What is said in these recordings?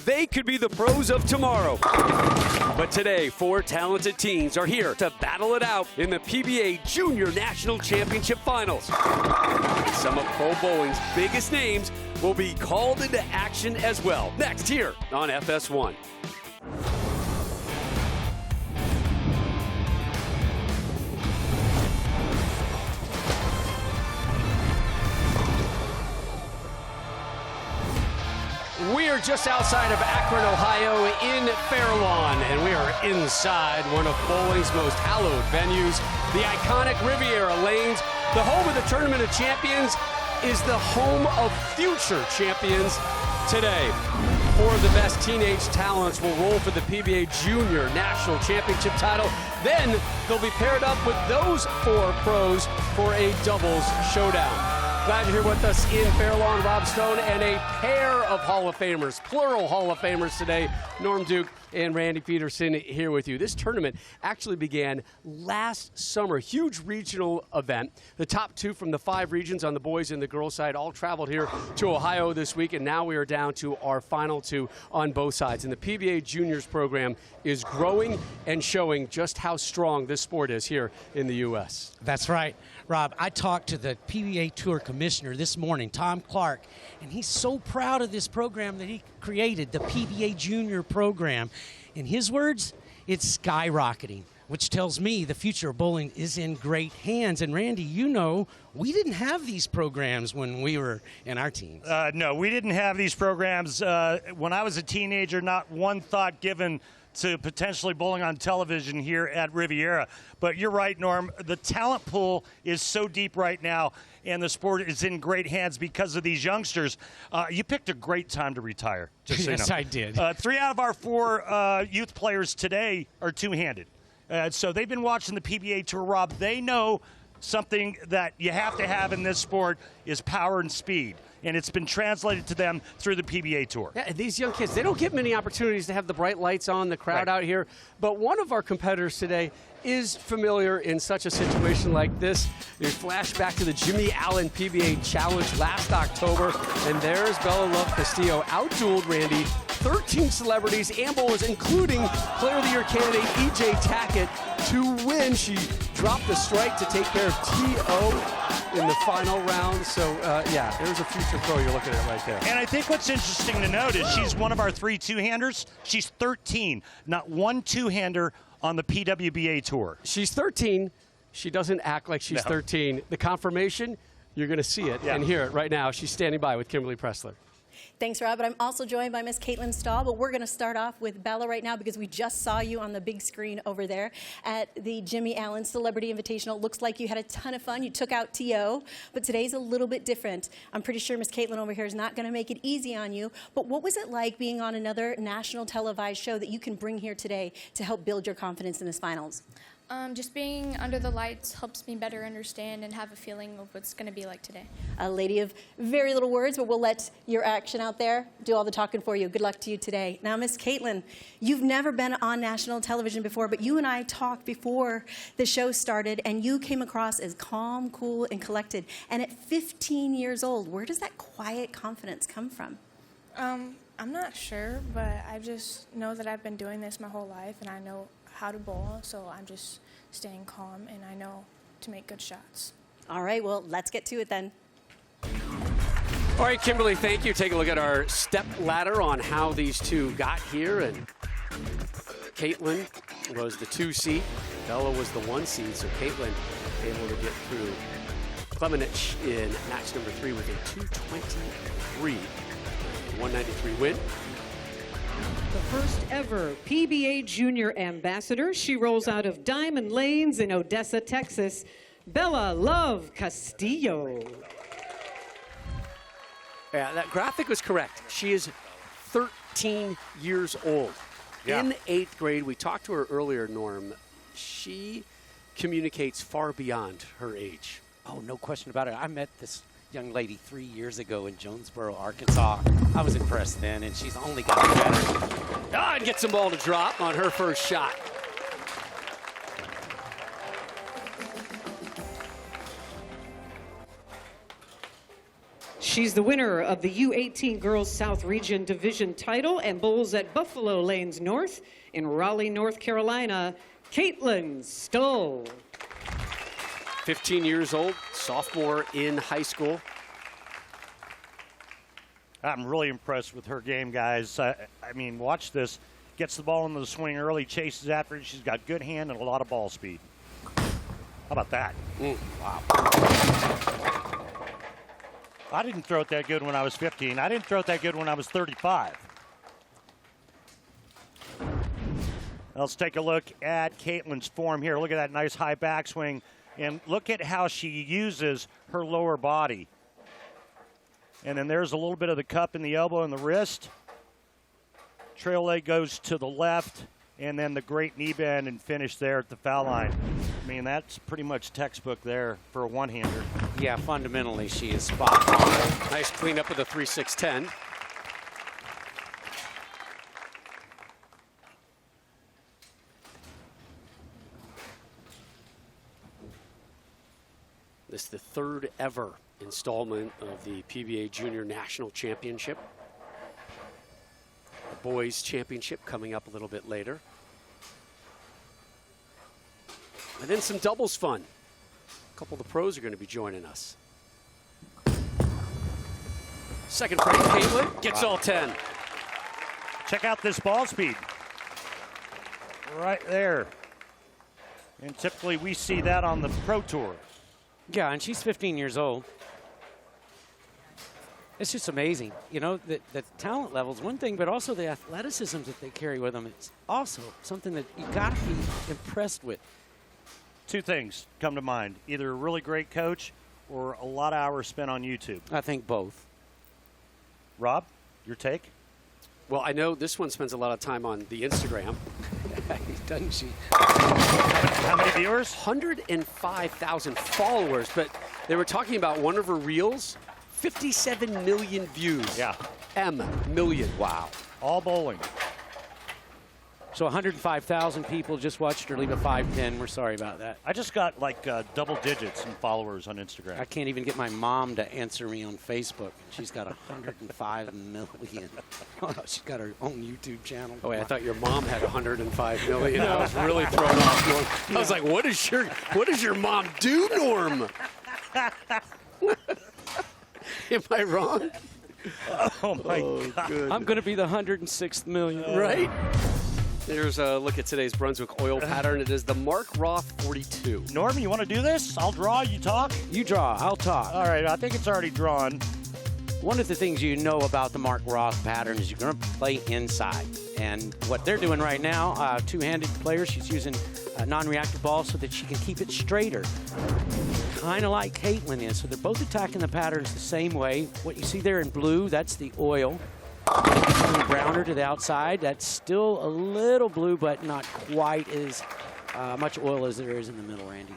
they could be the pros of tomorrow. But today, 4 talented teens are here to battle it out in the PBA Junior National Championship Finals. Some of pro bowling's biggest names will be called into action as well. Next here on FS1. We are just outside of Akron, Ohio in Fairlawn, and we are inside one of bowling's most hallowed venues, the iconic Riviera Lanes. The home of the Tournament of Champions is the home of future champions today. 4 of the best teenage talents will roll for the PBA Junior National Championship title. Then they'll be paired up with those 4 pros for a doubles showdown. Glad you're here with us in Fairlawn, Rob Stone, and a pair of Hall of Famers, plural Hall of Famers today, Norm Duke and Randy Peterson here with you. This tournament actually began last summer, huge regional event. The top 2 from the 5 regions on the boys and the girls side all traveled here to Ohio this week, and now we are down to our final 2 on both sides. And the PBA Juniors program is growing and showing just how strong this sport is here in the U.S. That's right, Rob. I talked to the PBA Tour Commissioner this morning, Tom Clark, and he's so proud of this program that he created, the PBA Junior program. In his words, it's skyrocketing, which tells me the future of bowling is in great hands. And Randy, you know, we didn't have these programs when we were in our teens. No, we didn't have these programs. When I was a teenager, not one thought given to potentially bowling on television here at Riviera. But you're right, Norm. The talent pool is so deep right now, and the sport is in great hands because of these youngsters. You picked a great time to retire. Just so Yes, you know. I did. 3 out of our 4 youth players today are two-handed. So they've been watching the PBA Tour, Rob. They know something that you have to have in this sport is power and speed. And it's been translated to them through the PBA Tour. Yeah, these young kids, they don't get many opportunities to have the bright lights on, the crowd out here. But one of our competitors today is familiar in such a situation like this. You flash back to the Jimmy Allen PBA Challenge last October, and there's Bella Love Castillo out-dueled Randy 13 celebrities and bowlers, including Player of the Year candidate E.J. Tackett, to win. She dropped the strike to take care of T.O. in the final round. So, yeah, there's a future pro you're looking at right there. And I think what's interesting to note is she's one of our 3 two-handers. She's 13, not one two-hander on the PWBA Tour. She's 13. She doesn't act like she's 13. The confirmation, you're going to see it and hear it right now. She's standing by with Kimberly Pressler. Thanks, Rob. But I'm also joined by Miss Kaitlyn Stahl, but we're going to start off with Bella right now because we just saw you on the big screen over there at the Jimmy Allen Celebrity Invitational. Looks like you had a ton of fun. You took out T.O., but today's a little bit different. I'm pretty sure Miss Kaitlyn over here is not going to make it easy on you, but what was it like being on another national televised show that you can bring here today to help build your confidence in this finals? Just being under the lights helps me better understand and have a feeling of what's going to be like today. A lady of very little words, but we'll let your action out there do all the talking for you. Good luck to you today. Now, Miss Kaitlyn, you've never been on national television before, but you and I talked before the show started, and you came across as calm, cool, and collected. And at 15 years old, where does that quiet confidence come from? I'm not sure, but I just know that I've been doing this my whole life, and I know how to bowl, so I'm just staying calm, and I know to make good shots. All right, well, let's get to it then. All right, Kimberly, thank you. Take a look at our step ladder on how these two got here. And Kaitlyn was the 2 seed. Bella was the 1 seed, so Kaitlyn able to get through Klemenich in match number 3 with a 223, 193 win. The first ever PBA Junior ambassador. She rolls out of Diamond Lanes in Odessa, Texas. Bella Love Castillo. Yeah, that graphic was correct. She is 13 years old. In 8th grade, we talked to her earlier, Norm. She communicates far beyond her age. Oh, no question about it. I met this young lady 3 years ago in Jonesboro, Arkansas. I was impressed then, and she's only gotten better. And gets the ball to drop on her first shot. She's the winner of the U18 Girls South Region Division title and bowls at Buffalo Lanes North in Raleigh, North Carolina, Kaitlyn Stoll. 15 years old, sophomore in high school. I'm really impressed with her game, guys. I mean, watch this. Gets the ball into the swing early, chases after it. She's got good hand and a lot of ball speed. How about that? Wow. I didn't throw it that good when I was 15. I didn't throw it that good when I was 35. Let's take a look at Kaitlyn's form here. Look at that nice high backswing. And look at how she uses her lower body. And then there's a little bit of the cup in the elbow and the wrist. Trail leg goes to the left. And then the great knee bend and finish there at the foul line. I mean, that's pretty much textbook there for a one-hander. Yeah, fundamentally, she is spot on. Nice cleanup with a 3-6-10. This is the third ever installment of the PBA Junior National Championship. The boys' championship coming up a little bit later. And then some doubles fun. A couple of the pros are going to be joining us. Second frame, Kaitlyn gets all 10. Check out this ball speed. Right there. And typically we see that on the Pro Tour. Yeah, and she's 15 years old. It's just amazing. You know, the talent level's one thing, but also the athleticism that they carry with them. It's also something that you got to be impressed with. Two things come to mind. Either a really great coach or a lot of hours spent on YouTube. I think both. Rob, your take? Well, I know this one spends a lot of time on the Instagram. Doesn't she? How many viewers? 105,000 followers, but they were talking about one of her reels, 57 million views. Yeah. Million. Wow. All bowling. So 105,000 people just watched her leave a 5-10. We're sorry about that. I just got like double digits in followers on Instagram. I can't even get my mom to answer me on Facebook. She's got 105 million. Oh, no, she's got her own YouTube channel. Oh, wait, I thought your mom had 105 million. I was really thrown off, Norm. I was like, what does your mom do, Norm? Am I wrong? Oh, my God. Good. I'm going to be the 106th million. Right? There's a look at today's Brunswick oil pattern. It is the Mark Roth 42. Norm, you want to do this? I'll draw, you talk? You draw, I'll talk. All right, I think it's already drawn. One of the things you know about the Mark Roth pattern is you're going to play inside. And what they're doing right now, two-handed player, she's using a non-reactive ball so that she can keep it straighter. Kind of like Kaitlyn is. So they're both attacking the patterns the same way. What you see there in blue, that's the oil. Browner to the outside. That's still a little blue, but not quite as much oil as there is in the middle, Randy.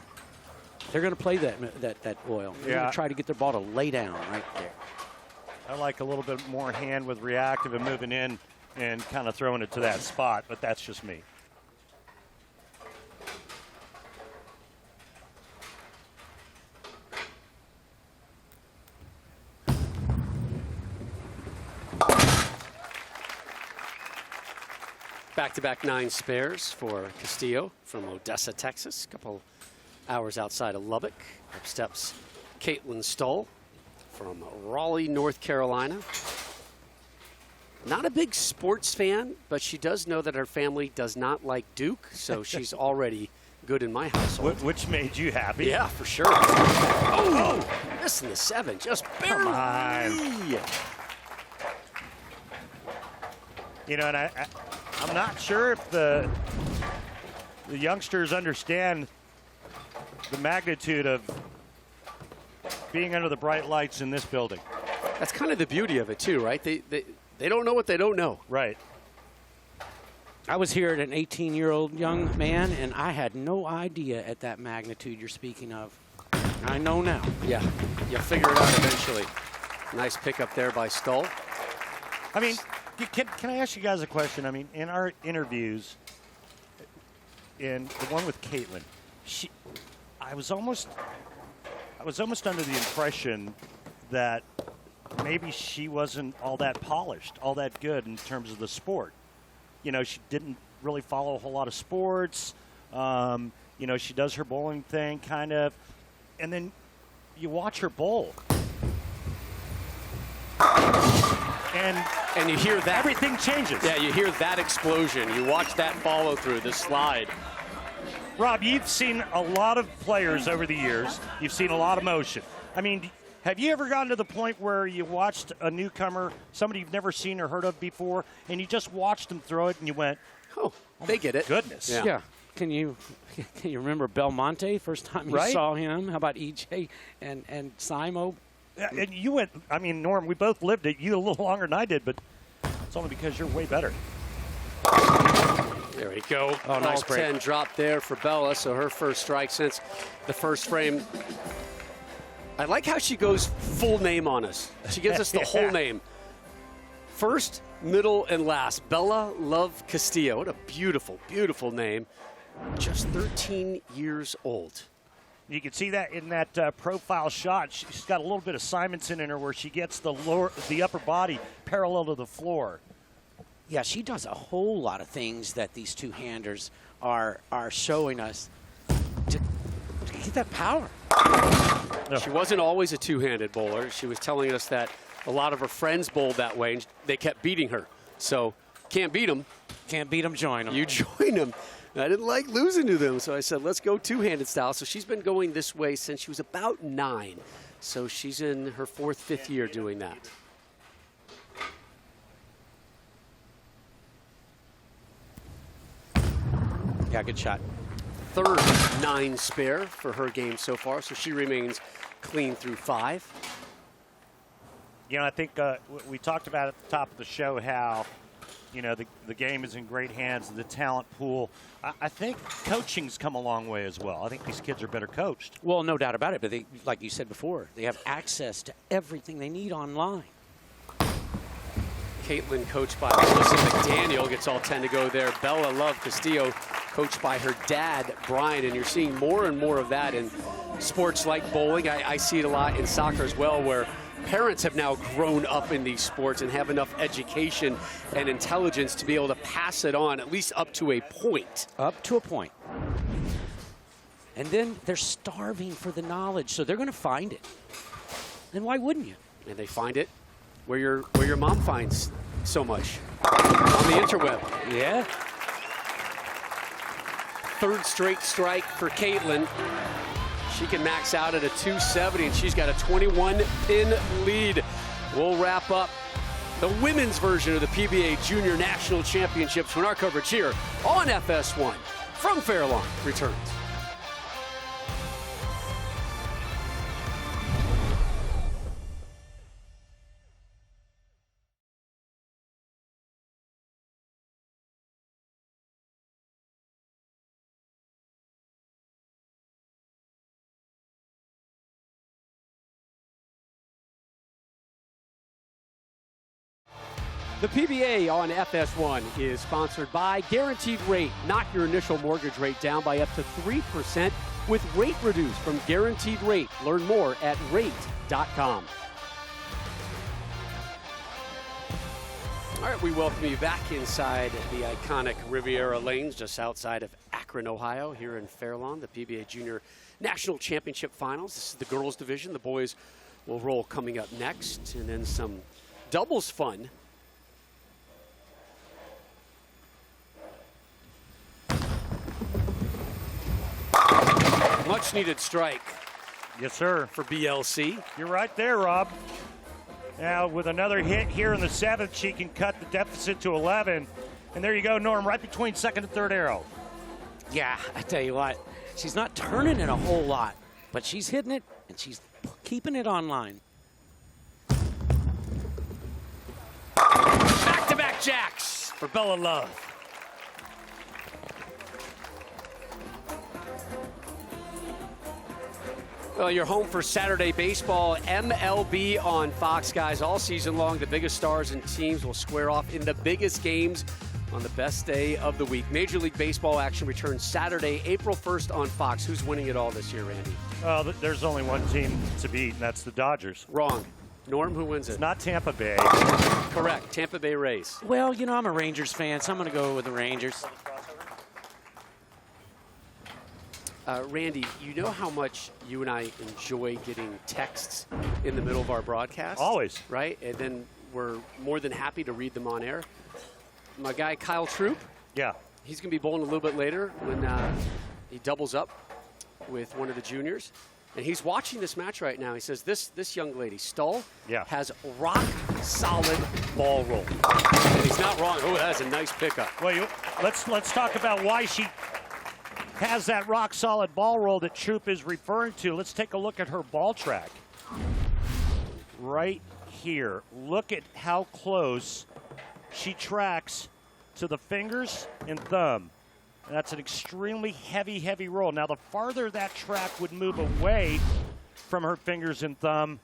They're going to play that oil. They're going to try to get their ball to lay down right there. I like a little bit more hand with reactive and moving in and kind of throwing it to that spot, but that's just me. Back-to-back 9 spares for Castillo from Odessa, Texas. A couple hours outside of Lubbock. Up steps Kaitlyn Stoll from Raleigh, North Carolina. Not a big sports fan, but she does know that her family does not like Duke, so she's already good in my household. Which made you happy? Yeah, for sure. Oh, missing the 7, just barely. Come on. You know, and I'm not sure if the youngsters understand the magnitude of being under the bright lights in this building. That's kind of the beauty of it, too, right? They don't know what they don't know. Right. I was here at an 18-year-old young man, and I had no idea at that magnitude you're speaking of. I know now. Yeah, you'll figure it out eventually. Nice pickup there by Stoll. I mean, can I ask you guys a question? I mean, in our interviews, in the one with Kaitlyn, I was almost under the impression that maybe she wasn't all that polished, all that good in terms of the sport. You know, she didn't really follow a whole lot of sports. You know, she does her bowling thing kind of, and then you watch her bowl. And you hear that. Everything changes. Yeah, you hear that explosion. You watch that follow through, the slide. Rob, you've seen a lot of players over the years. You've seen a lot of motion. I mean, have you ever gotten to the point where you watched a newcomer, somebody you've never seen or heard of before, and you just watched them throw it and you went, oh they get it. Goodness. Yeah. Can you remember Belmonte, first time you Right. saw him? How about EJ and Simo? And you went, I mean, Norm, we both lived it. You a little longer than I did, but it's only because you're way better. There we go. Oh, nice All break. 10 drop there for Bella, so her first strike since the first frame. I like how she goes full name on us. She gives us the whole name. First, middle, and last. Bella Love Castillo. What a beautiful, beautiful name. Just 13 years old. You can see that in that profile shot. She's got a little bit of Simonson in her where she gets the upper body parallel to the floor. Yeah, she does a whole lot of things that these two-handers are showing us to get that power. She wasn't always a two-handed bowler. She was telling us that a lot of her friends bowled that way, and they kept beating her. So, can't beat them. Can't beat them, join them. You join them. I didn't like losing to them, so I said, let's go two-handed style. So she's been going this way since she was about 9. So she's in her 4th, 5th year doing that. Yeah, good shot. 3rd 9 spare for her game so far, so she remains clean through 5. You know, I think we talked about at the top of the show how, you know, the game is in great hands, the talent pool. I think coaching's come a long way as well. I think these kids are better coached. Well, no doubt about it, but they, like you said before, they have access to everything they need online. Kaitlyn, coached by Melissa McDaniel, gets all 10 to go there. Bella Love Castillo, coached by her dad, Brian, and you're seeing more and more of that in sports like bowling. I see it a lot in soccer as well, where parents have now grown up in these sports and have enough education and intelligence to be able to pass it on, at least up to a point. Up to a point. And then they're starving for the knowledge, so they're going to find it. And why wouldn't you? And they find it where your mom finds so much, on the interweb. Yeah. 3rd straight strike for Kaitlyn. She can max out at a 270, and she's got a 21-pin lead. We'll wrap up the women's version of the PBA Junior National Championships when our coverage here on FS1 from Fairlawn returns. The PBA on FS1 is sponsored by Guaranteed Rate. Knock your initial mortgage rate down by up to 3% with rate reduced from Guaranteed Rate. Learn more at rate.com. All right, we welcome you back inside the iconic Riviera Lanes just outside of Akron, Ohio, here in Fairlawn, the PBA Junior National Championship Finals. This is the girls' division. The boys will roll coming up next, and then some doubles fun. Much needed strike. Yes, sir. For BLC. You're right there, Rob. Now, with another hit here in the 7th, she can cut the deficit to 11. And there you go, Norm, right between 2nd and 3rd arrow. Yeah, I tell you what, she's not turning it a whole lot, but she's hitting it, and she's keeping it online. Back-to-back jacks for Bella Love. Well, you're home for Saturday baseball, MLB on Fox, guys. All season long, the biggest stars and teams will square off in the biggest games on the best day of the week. Major League Baseball action returns Saturday, April 1st on Fox. Who's winning it all this year, Randy? There's only one team to beat, and that's the Dodgers. Wrong. Norm, who wins it? It's not Tampa Bay. Correct. Tampa Bay Rays. Well, you know, I'm a Rangers fan, so I'm going to go with the Rangers. Randy, you know how much you and I enjoy getting texts in the middle of our broadcast? Always. Right? And then we're more than happy to read them on air. My guy, Kyle Troup, Yeah. he's going to be bowling a little bit later when he doubles up with one of the juniors. And he's watching this match right now. He says this young lady, Stull, has rock-solid ball roll. And he's not wrong. Oh, that's a nice pickup. Well, let's talk about why she has that rock-solid ball roll that Troup is referring to. Let's take a look at her ball track. Right here. Look at how close she tracks to the fingers and thumb. And that's an extremely heavy, heavy roll. Now, the farther that track would move away from her fingers and thumb,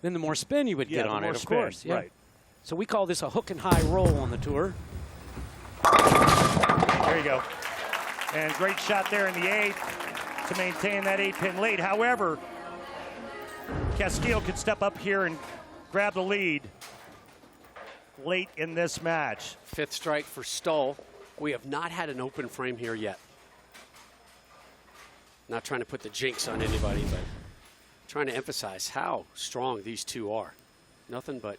then the more spin you would get on it, of course. Yeah. Right. So we call this a hook and high roll on the tour. There you go. And great shot there in the 8th to maintain that 8-pin lead. However, Castillo could step up here and grab the lead late in this match. 5th strike for Stull. We have not had an open frame here yet. Not trying to put the jinx on anybody, but trying to emphasize how strong these two are. Nothing but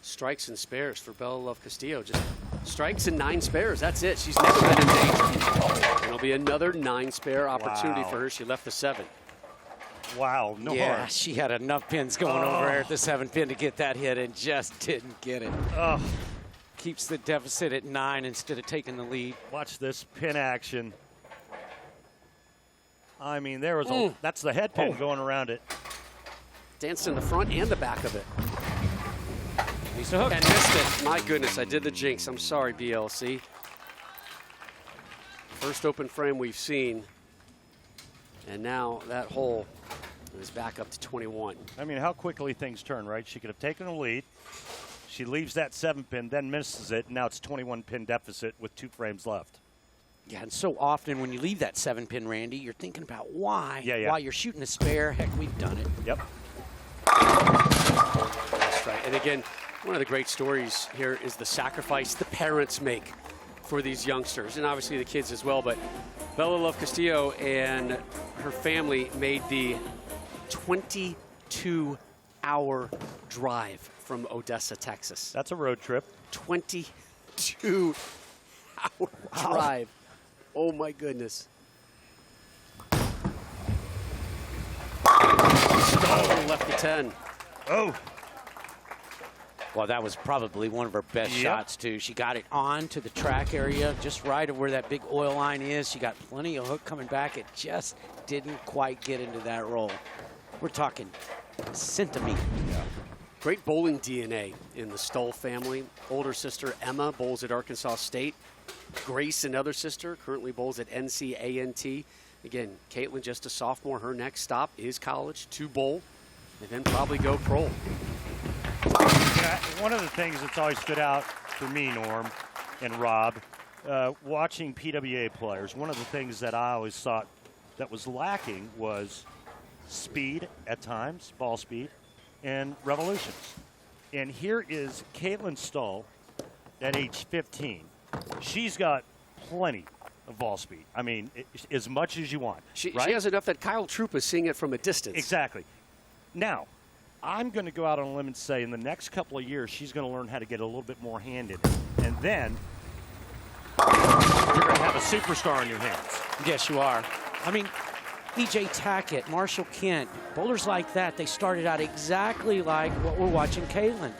strikes and spares for Bella Love Castillo. Just strikes and 9 spares. That's it. She's never been in danger. It'll be another 9 spare opportunity for her. She left the 7. Wow. No Yeah, harm. she had enough pins going over there at the 7 pin to get that hit and just didn't get it. Keeps the deficit at 9 instead of taking the lead. Watch this pin action. I mean, there was that's the head pin going around it. Danced in the front and the back of it. He's a hook. And missed it. My goodness, I did the jinx. I'm sorry, BLC. First open frame we've seen. And now that hole is back up to 21. I mean, how quickly things turn, right? She could have taken the lead. She leaves that 7 pin, then misses it. And now it's 21 pin deficit with 2 frames left. Yeah, and so often when you leave that 7 pin, Randy, you're thinking about why. Yeah. Why you're shooting a spare. Heck, we've done it. Yep. That's right. And again, one of the great stories here is the sacrifice the parents make for these youngsters, and obviously the kids as well. But Bella Love Castillo and her family made the 22-hour drive from Odessa, Texas. That's a road trip. 22-hour drive. Oh, my goodness. Stull left the 10. Oh. Well, that was probably one of her best shots, too. She got it on to the track area, just right of where that big oil line is. She got plenty of hook coming back. It just didn't quite get into that roll. We're talking centimeter. Yeah. Great bowling DNA in the Stull family. Older sister Emma bowls at Arkansas State. Grace, another sister, currently bowls at NCANT. Again, Kaitlyn, just a sophomore. Her next stop is college to bowl and then probably go pro. Yeah, one of the things that's always stood out for me, Norm and Rob, watching PWA players, one of the things that I always thought that was lacking was speed at times, ball speed, and revolutions. And here is Kaitlyn Stull at age 15. She's got plenty of ball speed. I mean, as much as you want. She right? has enough that Kyle Troup is seeing it from a distance. Exactly. Now, I'm going to go out on a limb and say in the next couple of years, she's going to learn how to get a little bit more hand in it. And then you're going to have a superstar in your hands. Yes, you are. I mean, E.J. Tackett, Marshall Kent, bowlers like that, they started out exactly like what we're watching Kaitlyn.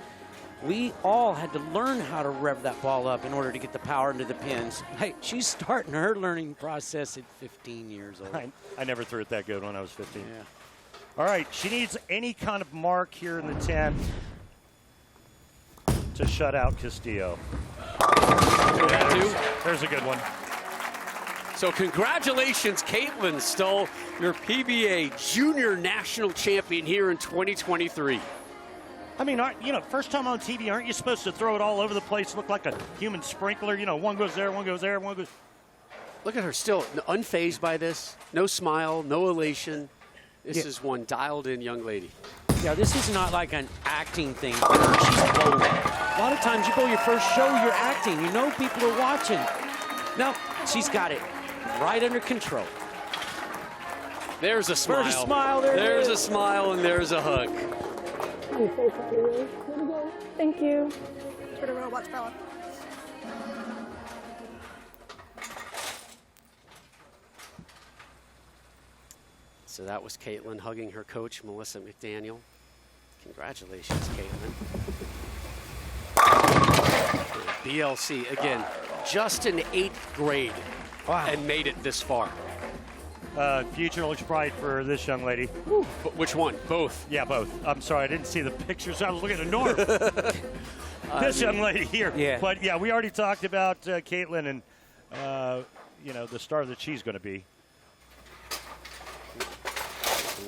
We all had to learn how to rev that ball up in order to get the power into the pins. Hey, she's starting her learning process at 15 years old. I never threw it that good when I was 15. Yeah. All right, she needs any kind of mark here in the 10 to shut out Castillo. There's a good one. So congratulations, Kaitlyn Stull, your PBA Junior National Champion here in 2023. I mean, first time on TV, aren't you supposed to throw it all over the place, look like a human sprinkler? You know, one goes there, one goes there, one goes... Look at her still unfazed by this. No smile, no elation. This is one dialed-in young lady. Yeah, this is not like an acting thing. She's bowling. A lot of times you bowl your first show, you're acting. You know people are watching. No, she's got it right under control. There's a smile. There's a smile. There's a smile, and there's a hug. Thank you. Turn around, watch Bella. So that was Kaitlyn hugging her coach, Melissa McDaniel. Congratulations, Kaitlyn. BLC, again, just in 8th grade and made it this far. Future looks bright for this young lady. But which one? Both? Yeah, both. I'm sorry, I didn't see the pictures. I was looking at Norm. This young lady here. Yeah. But, yeah, we already talked about Kaitlyn and, you know, the star that she's going to be.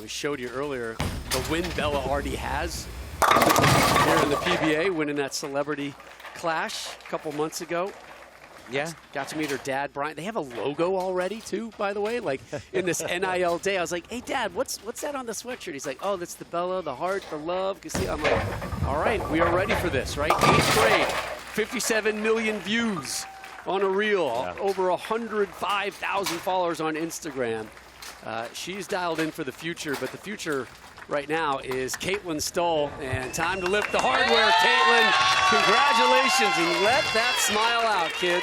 We showed you earlier the win Bella already has here in the PBA, winning that celebrity clash a couple months ago. Yeah. Got to meet her dad, Brian. They have a logo already, too, by the way. Like, in this NIL day, I was like, hey, Dad, what's that on the sweatshirt? He's like, oh, that's the Bella, the heart, the love. I'm like, all right, we are ready for this, right? 8th grade, 57 million views on a reel, over 105,000 followers on Instagram. She's dialed in for the future, but the future right now is Kaitlyn Stoll. And time to lift the hardware, Kaitlyn. Congratulations, and let that smile out, kid.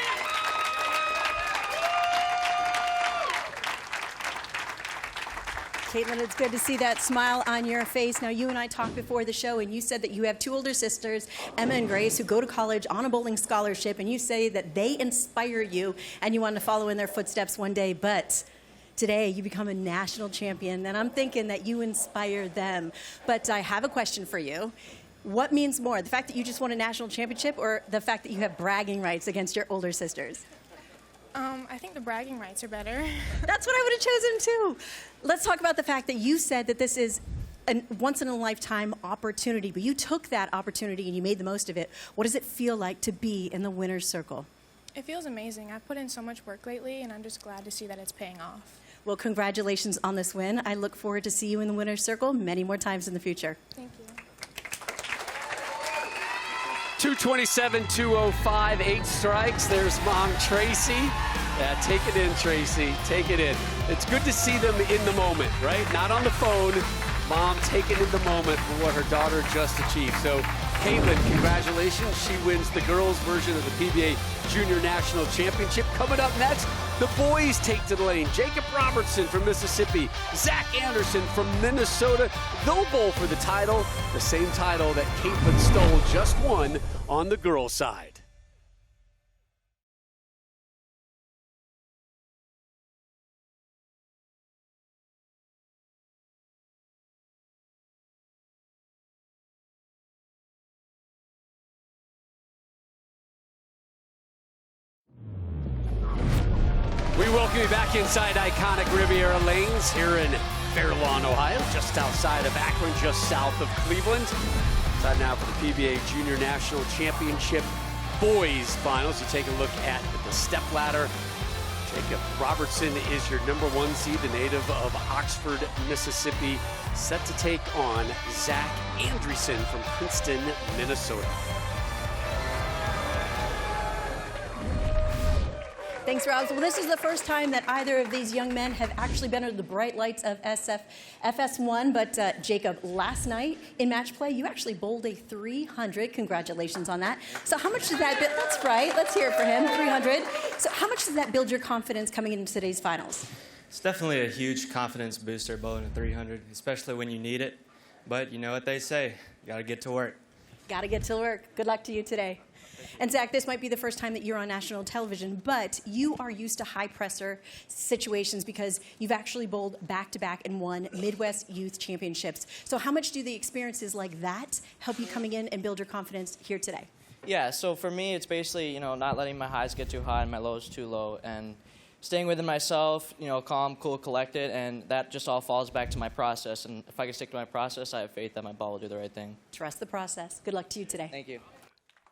Kaitlyn, it's good to see that smile on your face. Now, you and I talked before the show, and you said that you have 2 older sisters, Emma and Grace, who go to college on a bowling scholarship, and you say that they inspire you, and you want to follow in their footsteps one day, but today you become a national champion, and I'm thinking that you inspire them. But I have a question for you. What means more, the fact that you just won a national championship or the fact that you have bragging rights against your older sisters? I think the bragging rights are better. That's what I would have chosen too. Let's talk about the fact that you said that this is a once-in-a-lifetime opportunity, but you took that opportunity and you made the most of it. What does it feel like to be in the winner's circle? It feels amazing. I've put in so much work lately, and I'm just glad to see that it's paying off. Well, congratulations on this win. I look forward to see you in the winner's circle many more times in the future. Thank you. 227, 205, 8 strikes. There's Mom Tracy. Take it in, Tracy. Take it in. It's good to see them in the moment, right? Not on the phone. Mom taking in the moment for what her daughter just achieved. So, Kaitlyn, congratulations. She wins the girls' version of the PBA Junior National Championship. Coming up next, the boys take to the lane. Jakob Robertson from Mississippi, Zach Andresen from Minnesota. They'll bowl for the title, the same title that Kaitlyn Stoll just won on the girls' side. We welcome you back inside iconic Riviera Lanes here in Fairlawn, Ohio, just outside of Akron, just south of Cleveland. Time now for the PBA Junior National Championship Boys Finals. You take a look at the step ladder. Jakob Robertson is your #1 seed, the native of Oxford, Mississippi, set to take on Zach Andresen from Princeton, Minnesota. Thanks, Rob. Well, this is the first time that either of these young men have actually been under the bright lights of FS1. But Jakob, last night in match play, you actually bowled a 300. Congratulations on that. So how much does that build? That's right. Let's hear it for him. 300. So how much does that build your confidence coming into today's finals? It's definitely a huge confidence booster bowling a 300, especially when you need it. But you know what they say, you got to get to work. Got to get to work. Good luck to you today. And Zach, this might be the first time that you're on national television, but you are used to high-pressure situations because you've actually bowled back-to-back and won Midwest Youth Championships. So how much do the experiences like that help you coming in and build your confidence here today? Yeah, so for me, it's basically, not letting my highs get too high and my lows too low, and staying within myself, calm, cool, collected, and that just all falls back to my process. And if I can stick to my process, I have faith that my ball will do the right thing. Trust the process. Good luck to you today. Thank you.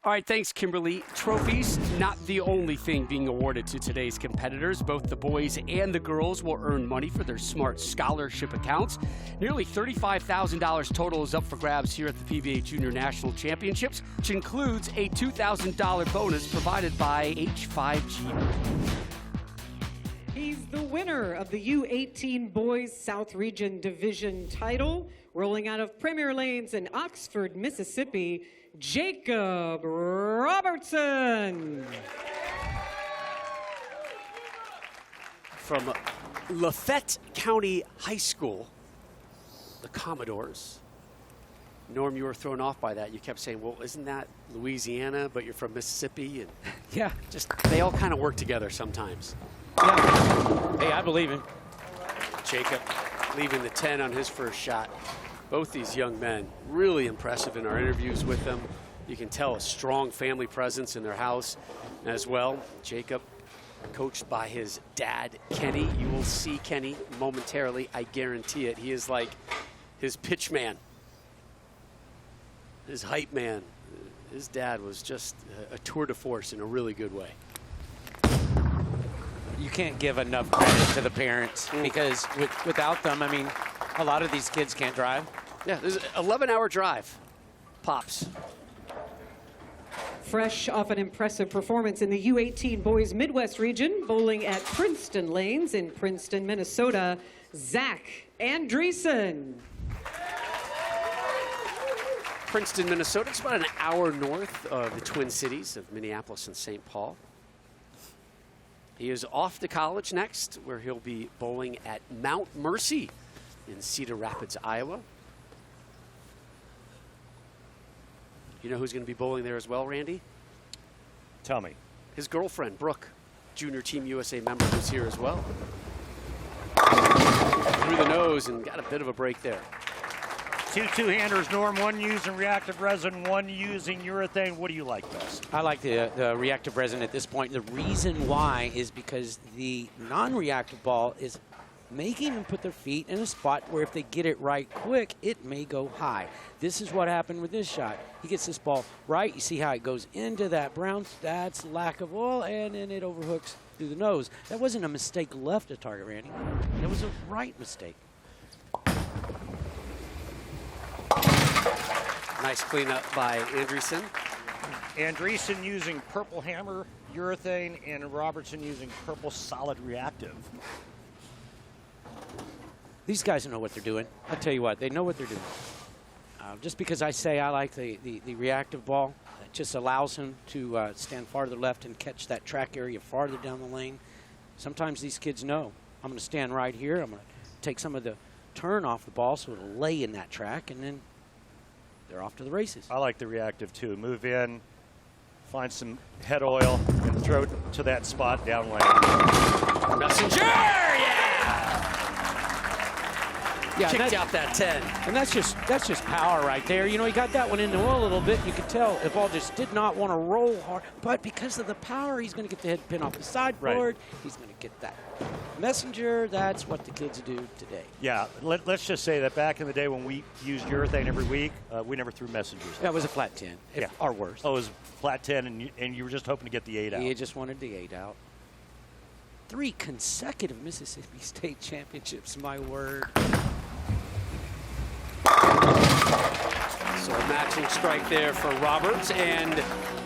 All right, thanks, Kimberly. Trophies, not the only thing being awarded to today's competitors. Both the boys and the girls will earn money for their Smart Scholarship accounts. Nearly $35,000 total is up for grabs here at the PBA Junior National Championships, which includes a $2,000 bonus provided by H5G. He's the winner of the U18 Boys South Region Division title, rolling out of Premier Lanes in Oxford, Mississippi, Jakob Robertson. From Lafayette County High School, the Commodores. Norm, you were thrown off by that. You kept saying, well, isn't that Louisiana, but you're from Mississippi? And Yeah. just, they all kind of work together sometimes. Yeah. Hey, I believe him. Jakob leaving the 10 on his first shot. Both these young men, really impressive in our interviews with them. You can tell a strong family presence in their house as well. Jakob, coached by his dad, Kenny. You will see Kenny momentarily, I guarantee it. He is like his pitch man, his hype man. His dad was just a tour de force in a really good way. You can't give enough credit to the parents because without them, I mean, a lot of these kids can't drive. Yeah, there's an 11-hour drive. Pops. Fresh off an impressive performance in the U18 Boys Midwest region, bowling at Princeton Lanes in Princeton, Minnesota, Zach Andresen. Princeton, Minnesota. It's about an hour north of the Twin Cities of Minneapolis and St. Paul. He is off to college next, where he'll be bowling at Mount Mercy in Cedar Rapids, Iowa. You know who's going to be bowling there as well, Randy? Tell me. His girlfriend, Brooke, Junior Team USA member, who's here as well. Through the nose and got a bit of a break there. Two two-handers, Norm. One using reactive resin, one using urethane. What do you like best? I like the reactive resin at this point. The reason why is because the non-reactive ball is making them put their feet in a spot where if they get it right quick, it may go high. This is what happened with this shot. He gets this ball right. You see how it goes into that brown. That's lack of oil, and then it overhooks through the nose. That wasn't a mistake left of target, Randy. That was a right mistake. Nice cleanup by Andresen. Andresen using purple hammer urethane and Robertson using purple solid reactive. These guys know what they're doing. I tell you what, they know what they're doing. Just because I say I like the reactive ball, it just allows him to stand farther left and catch that track area farther down the lane. Sometimes these kids know, I'm going to stand right here. I'm going to take some of the turn off the ball so it'll lay in that track, and then they're off to the races. I like the reactive too. Move in, find some head oil, and throw it to that spot down lane. Messenger, yeah! Yeah, Kicked out that 10. And that's just power right there. You know, he got that one in the oil a little bit. You could tell the ball just did not want to roll hard. But because of the power, he's going to get the head pin off the sideboard. Right. He's going to get that messenger. That's what the kids do today. Yeah, let's just say that back in the day when we used urethane every week, we never threw messengers. That was a flat 10, yeah. Or worse. Oh, it was flat 10, and you were just hoping to get the 8 out. He just wanted the 8 out. 3 consecutive Mississippi State championships, my word. So a matching strike there for Roberts. And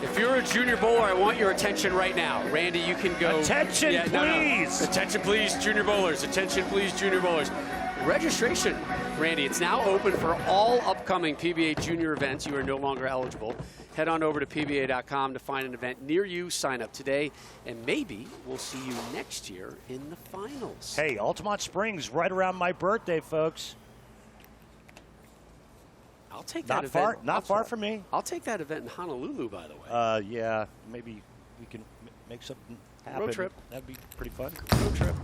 if you're a junior bowler, I want your attention right now. Randy, you can go. Attention, please. No. Attention, please, junior bowlers. Attention, please, junior bowlers. Registration, Randy, it's now open for all upcoming PBA Junior events. You are no longer eligible. Head on over to PBA.com to find an event near you. Sign up today, and maybe we'll see you next year in the finals. Hey, Altamont Springs, right around my birthday, folks. I'll take that event. Not far from me. I'll take that event in Honolulu, by the way. Yeah, maybe we can make something happen. Road trip. That'd be pretty fun. Road trip.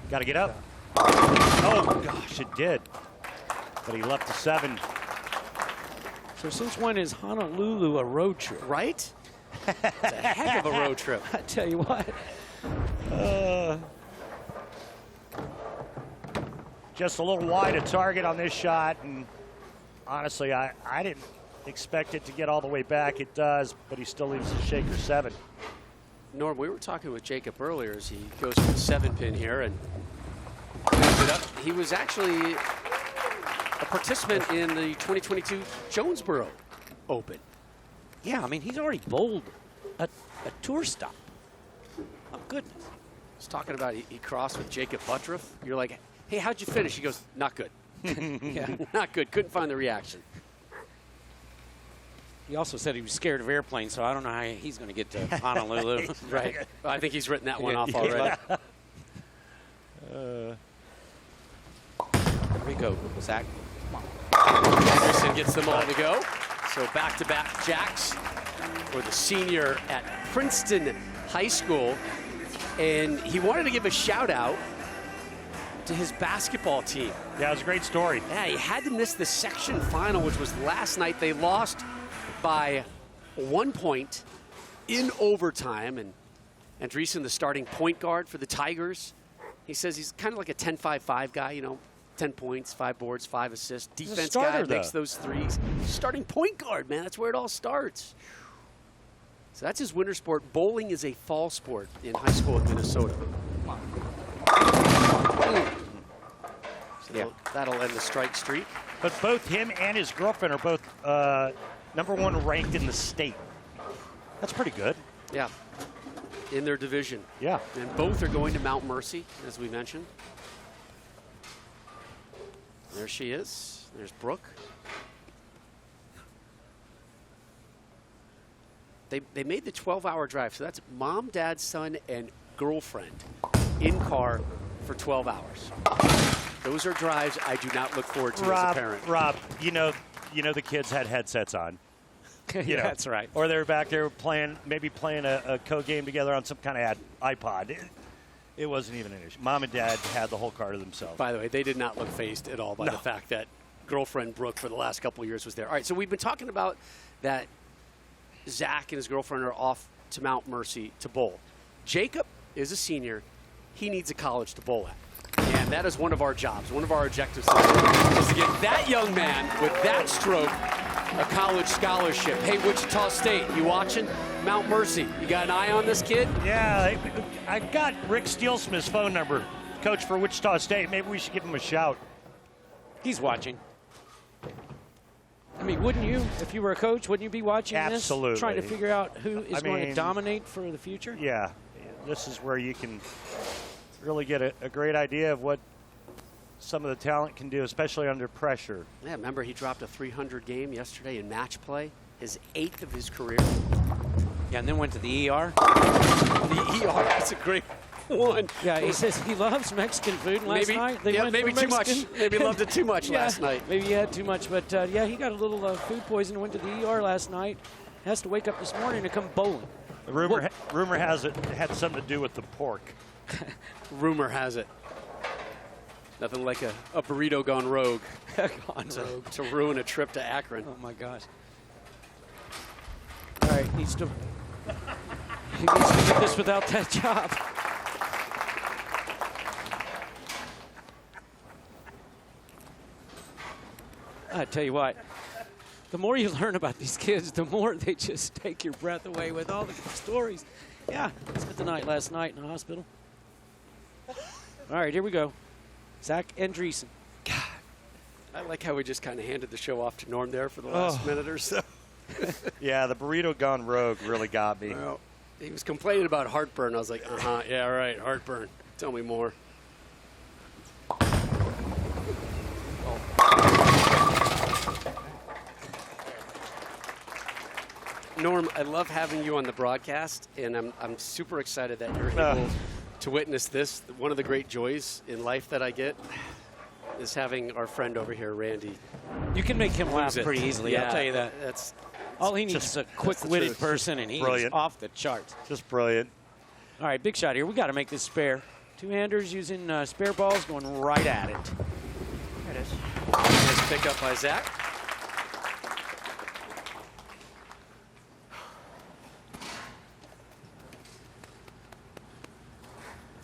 Got to get up. Oh, gosh, it did. But he left the 7. So since when is Honolulu a road trip? Right? It's a heck of a road trip. I tell you what. Just a little wide of target on this shot, and honestly, I expect it to get all the way back. It does, but he still leaves the shaker 7. Norm, we were talking with Jakob earlier as he goes for the 7-pin here and moves it up. He was actually a participant in the 2022 Jonesboro Open. Yeah, I mean, he's already bowled a tour stop. Oh, goodness. He's talking about he crossed with Jakob Buttroff. You're like, hey, how'd you finish? He goes, not good. Yeah. Not good. Couldn't find the reaction. He also said he was scared of airplanes, so I don't know how he's going to get to Honolulu. Right. Well, I think he's written that one off already. There we go, Zach. Andresen gets them all to go. So back-to-back jacks for the senior at Princeton High School. And he wanted to give a shout-out to his basketball team. Yeah, it was a great story. Yeah, he had to miss the section final, which was last night. They lost by 1 point in overtime. And Andresen, the starting point guard for the Tigers, he says he's kind of like a 10-5-5 guy, you know, 10 points, 5 boards, 5 assists. Defense guy, makes those threes. Starting point guard, man, that's where it all starts. So that's his winter sport. Bowling is a fall sport in high school in Minnesota. So that'll end the strike streak. But both him and his girlfriend are both #1 ranked in the state. That's pretty good. Yeah, in their division. Yeah. And both are going to Mount Mercy, as we mentioned. There she is. There's Brooke. They made the 12-hour drive, so that's mom, dad, son, and girlfriend in car for 12 hours. Those are drives I do not look forward to as a parent. Rob, you know the kids had headsets on. Yeah, that's right. Or they were back there maybe playing a co-game together on some kind of iPod. It wasn't even an issue. Mom and dad had the whole car to themselves. By the way, they did not look fazed at all by the fact that girlfriend Brooke for the last couple of years was there. All right, so we've been talking about that Zach and his girlfriend are off to Mount Mercy to bowl. Jakob is a senior. He needs a college to bowl at. And that is one of our jobs. One of our objectives is to get that young man with that stroke a college scholarship. Hey, Wichita State, you watching? Mount Mercy, you got an eye on this kid? Yeah, I've got Rick Steelsmith's phone number, coach for Wichita State. Maybe we should give him a shout. He's watching. I mean, wouldn't you, if you were a coach, wouldn't you be watching Absolutely. this? Trying to figure out who is going to dominate for the future? Yeah, this is where you can really get a great idea of what some of the talent can do, especially under pressure. Yeah, remember he dropped a 300 game yesterday in match play, his 8th of his career. Yeah, and then went to the ER. The ER, that's a great one. Yeah, he says he loves Mexican food. Last night they went maybe for too Mexican. much. Maybe loved it too much last night. Maybe he had too much, but yeah, he got a little food poisoning. Went to the ER last night. Has to wake up this morning to come bowling. The rumor has it had something to do with the pork. Rumor has it. Nothing like a burrito gone rogue. to ruin a trip to Akron. Oh my gosh. All right, he needs to get this without that job. I tell you what, the more you learn about these kids, the more they just take your breath away with all the stories. Yeah, I spent the night last night in the hospital. All right, here we go. Zach Andresen. God, I like how we just kind of handed the show off to Norm there for the last minute or so. Yeah, the burrito gone rogue really got me. Well, he was complaining about heartburn. I was like, yeah, right, heartburn. Tell me more. Norm, I love having you on the broadcast, and I'm super excited that you're able to witness this. One of the great joys in life that I get is having our friend over here, Randy. You can make him laugh pretty easily, Yeah, I'll tell you that. All he needs is a quick-witted person, and he's off the charts. Just brilliant. All right, big shot here. We got to make this spare. Two-handers using spare balls, going right at it. There it is. Nice pick up by Zach.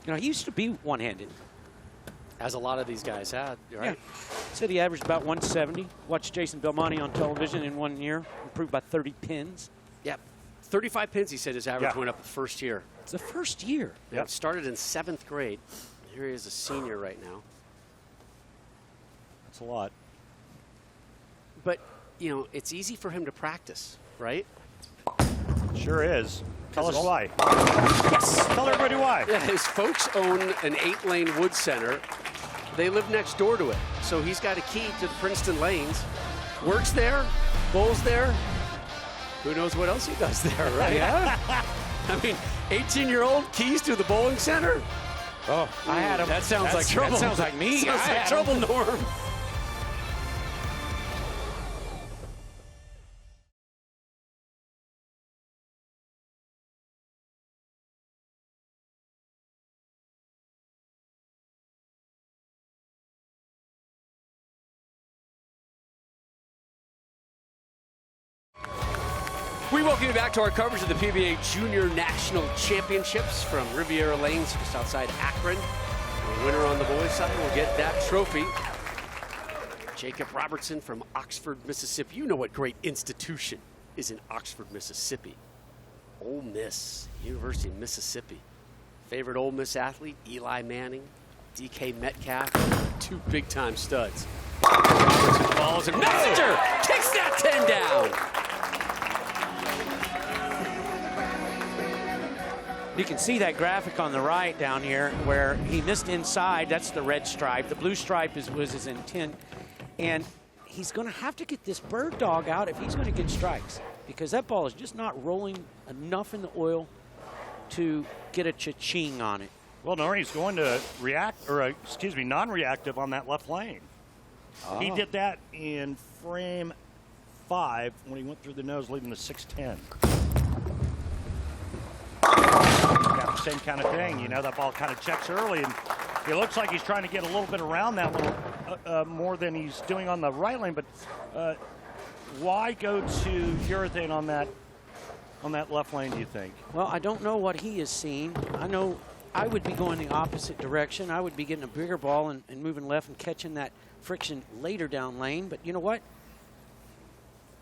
You know, he used to be one-handed. As a lot of these guys had, right? Yeah. Said he averaged about 170. Watched Jason Belmonte on television in 1 year, improved by 30 pins. Yep. 35 pins, he said his average went up the first year. It's the first year. Yep. Started in 7th grade. Here he is a senior right now. That's a lot. But, you know, it's easy for him to practice, right? Sure is. Tell us why. Yes. Tell everybody why. Yeah, his folks own an 8-lane wood center. They live next door to it. So he's got a key to the Princeton lanes. Works there, bowls there. Who knows what else he does there, right? Yeah. I mean, 18-year-old keys to the bowling center? Oh, I had him. That sounds like trouble. That sounds like me. Sounds like trouble, Norm. We welcome you back to our coverage of the PBA Junior National Championships from Riviera Lanes, just outside Akron. The winner on the boys' side will get that trophy. Jakob Robertson from Oxford, Mississippi. You know what great institution is in Oxford, Mississippi. Ole Miss, University of Mississippi. Favorite Ole Miss athlete, Eli Manning, DK Metcalf, 2 big-time studs. Robertson falls and Messenger takes that 10 down. You can see that graphic on the right down here where he missed inside. That's the red stripe. The blue stripe was his intent. And he's going to have to get this bird dog out if he's going to get strikes, because that ball is just not rolling enough in the oil to get a cha-ching on it. Well, Nori's going to react, or excuse me, non-reactive on that left lane. Oh. He did that in frame 5 when he went through the nose, leaving the 610. Got the same kind of thing, you know, that ball kind of checks early, and it looks like he's trying to get a little bit around that little more than he's doing on the right lane. But why go to urethane on that left lane, do you think? Well, I don't know what he is seeing. I know I would be going the opposite direction. I would be getting a bigger ball and moving left and catching that friction later down lane. But you know what?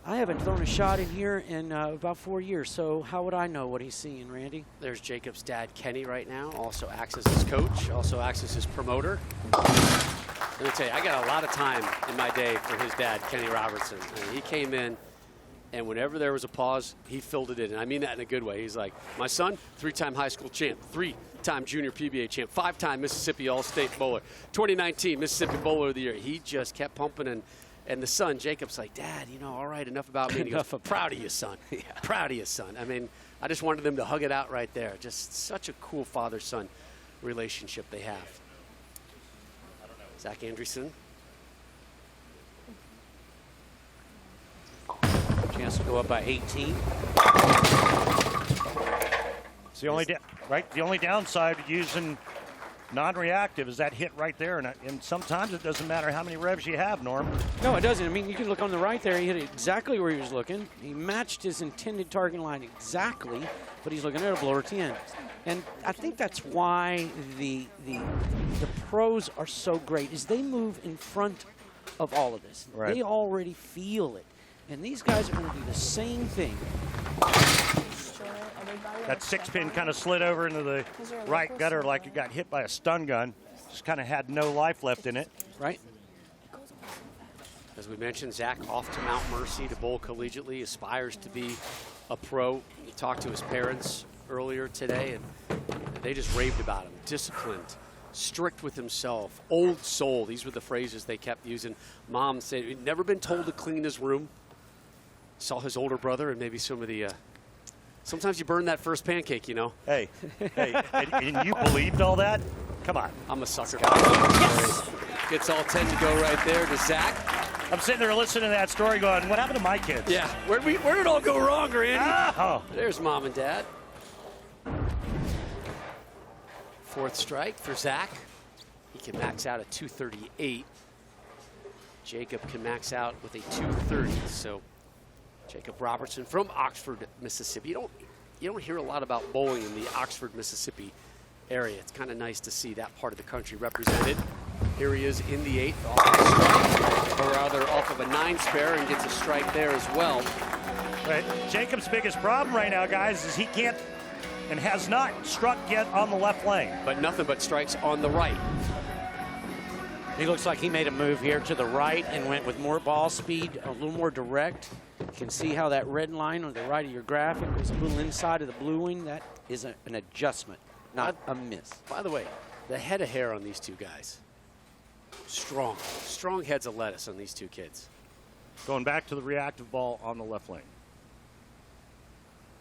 I haven't thrown a shot in here in about 4 years, so how would I know what he's seeing, Randy? There's Jacob's dad, Kenny, right now. Also acts as his coach, also acts as his promoter. Let me tell you, I got a lot of time in my day for his dad, Kenny Robertson. I mean, he came in, and whenever there was a pause, he filled it in. And I mean that in a good way. He's like, my son, 3-time high school champ, 3-time junior PBA champ, 5-time Mississippi All-State bowler, 2019 Mississippi Bowler of the Year. He just kept pumping, and the son, Jacob's like, Dad, you know, all right, enough about me. And he goes, proud of you, son. Yeah. Proud of you, son. I mean, I just wanted them to hug it out right there. Just such a cool father-son relationship they have. Zach Andresen. Chance to go up by 18. It's the only the only downside of using non-reactive is that hit right there, and sometimes it doesn't matter how many revs you have, Norm. No, it doesn't. I mean, you can look on the right there. He hit it exactly where he was looking. He matched his intended target line exactly, but he's looking at a blower 10. And I think that's why the pros are so great, is they move in front of all of this. Right. They already feel it. And these guys are going to do the same thing. That 6-pin kind of slid over into the right gutter like it got hit by a stun gun. Just kind of had no life left in it. Right. As we mentioned, Zach off to Mount Mercy to bowl collegiately, aspires to be a pro. He talked to his parents earlier today, and they just raved about him. Disciplined, strict with himself, old soul. These were the phrases they kept using. Mom said he'd never been told to clean his room. Saw his older brother and maybe some of the sometimes you burn that first pancake, you know. Hey, and you believed all that? Come on. I'm a sucker. Yes! Gets all 10 to go right there to Zach. I'm sitting there listening to that story going, what happened to my kids? Yeah, where did it all go wrong, Randy? Oh. There's Mom and Dad. 4th strike for Zach. He can max out at 238. Jakob can max out with a 230. So Jakob Robertson from Oxford, Mississippi. You don't hear a lot about bowling in the Oxford, Mississippi area. It's kind of nice to see that part of the country represented. Here he is in the 8th, off of a strike, or rather off of a 9 spare, and gets a strike there as well. Right. Jacob's biggest problem right now, guys, is he can't and has not struck yet on the left lane. But nothing but strikes on the right. He looks like he made a move here to the right and went with more ball speed, a little more direct. You can see how that red line on the right of your graphic is a little inside of the blue wing. That is an adjustment, not a miss. By the way, the head of hair on these two guys, strong. Strong heads of lettuce on these two kids. Going back to the reactive ball on the left lane.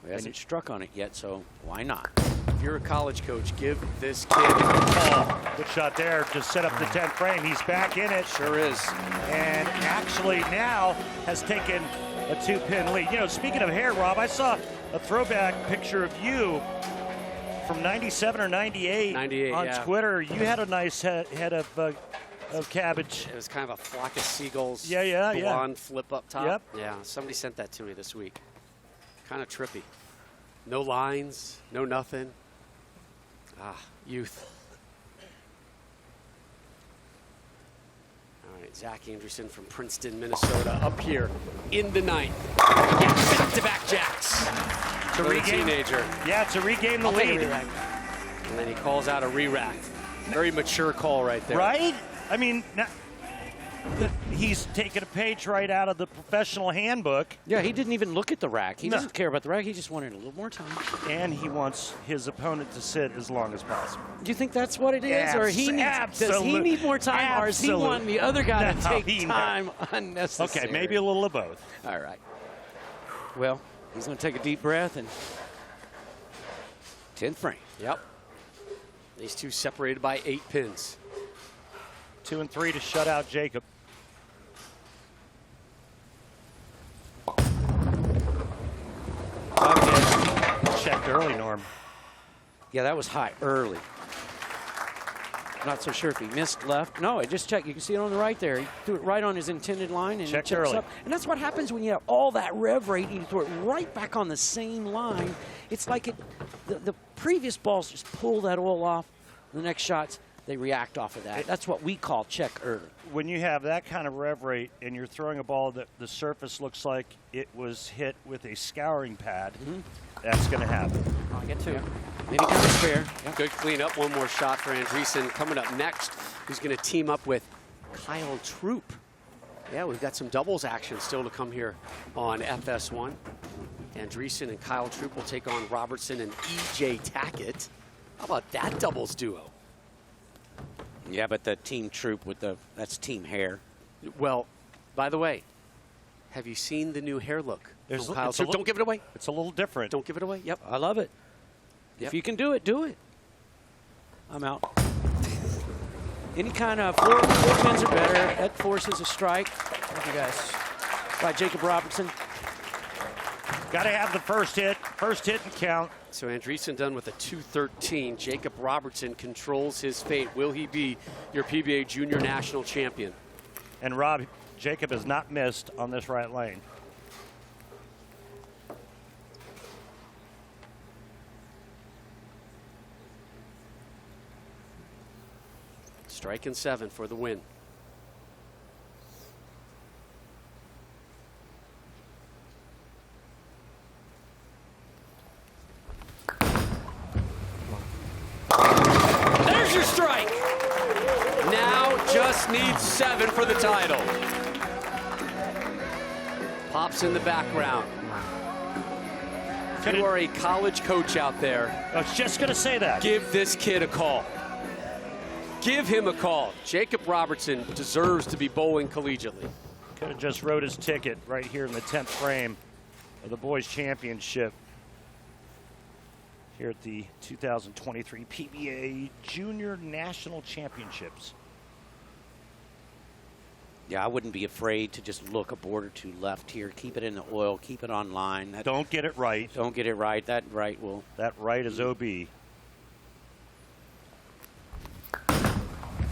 He hasn't struck on it yet, so why not? If you're a college coach, give this kid a call. Good shot there to set up the 10th frame. He's back in it. Sure is. And actually now has taken a 2-pin lead. You know, speaking of hair, Rob, I saw a throwback picture of you from 97 or 98, on Twitter. You had a nice head of cabbage. It was kind of a flock of seagulls. Blonde flip up top. Yep. Yeah, somebody sent that to me this week. Kind of trippy. No lines, no nothing. Youth. All right, Zach Andresen from Princeton, Minnesota, up here in the 9th. Back-to-back jacks. To regain, teenager. Yeah, to regain the lead. And then he calls out a re-rack. Very mature call right there. Right? I mean, he's taken a page right out of the professional handbook. Yeah, he didn't even look at the rack. He doesn't care about the rack. He just wanted a little more time. And he wants his opponent to sit as long as possible. Do you think that's what it is? Or does he need more time? Or is he wanting the other guy to take time unnecessary? Okay, maybe a little of both. All right. Well, he's going to take a deep breath and 10th frame. Yep. These two separated by 8 pins. 2 and 3 to shut out Jakob. Checked early, Norm. Yeah, that was high early. Not so sure if he missed left. No, I just checked. You can see it on the right there. He threw it right on his intended line and checked it early. Up. And that's what happens when you have all that rev rate and you throw it right back on the same line. It's like the previous balls just pull that oil off. The next shots, they react off of that. That's what we call check early. When you have that kind of rev rate and you're throwing a ball that the surface looks like it was hit with a scouring pad, that's going to happen. I'll get 2. Yeah. Maybe kind of fair. Yeah. Good clean up. One more shot for Andresen. Coming up next, who's going to team up with Kyle Troup. Yeah, we've got some doubles action still to come here on FS1. Andresen and Kyle Troup will take on Robertson and EJ Tackett. How about that doubles duo? Yeah, but the team Troup with that's team hair. Well, by the way, have you seen the new hair look? Kyle Troup? Don't give it away. It's a little different. Don't give it away. Yep. I love it. Yep. If you can do it, do it. I'm out. Any kind of 4 pins are better. That forces a strike. Thank you guys. By Jakob Robertson. Got to have the first hit. First hit and count. So Andresen done with a 213. Jakob Robertson controls his fate. Will he be your PBA Junior National Champion? And Rob, Jakob has not missed on this right lane. Strike and 7 for the win. There's your strike. Now just needs 7 for the title. Pops in the background. If you are a college coach out there, I was just going to say that. Give this kid a call. Give him a call. Jakob Robertson deserves to be bowling collegiately. Could have just wrote his ticket right here in the 10th frame of the boys championship here at the 2023 PBA Junior National Championships. Yeah, I wouldn't be afraid to just look a board or 2 left here. Keep it in the oil. Keep it on line. Don't get it right. Don't get it right. That right will. That right is OB.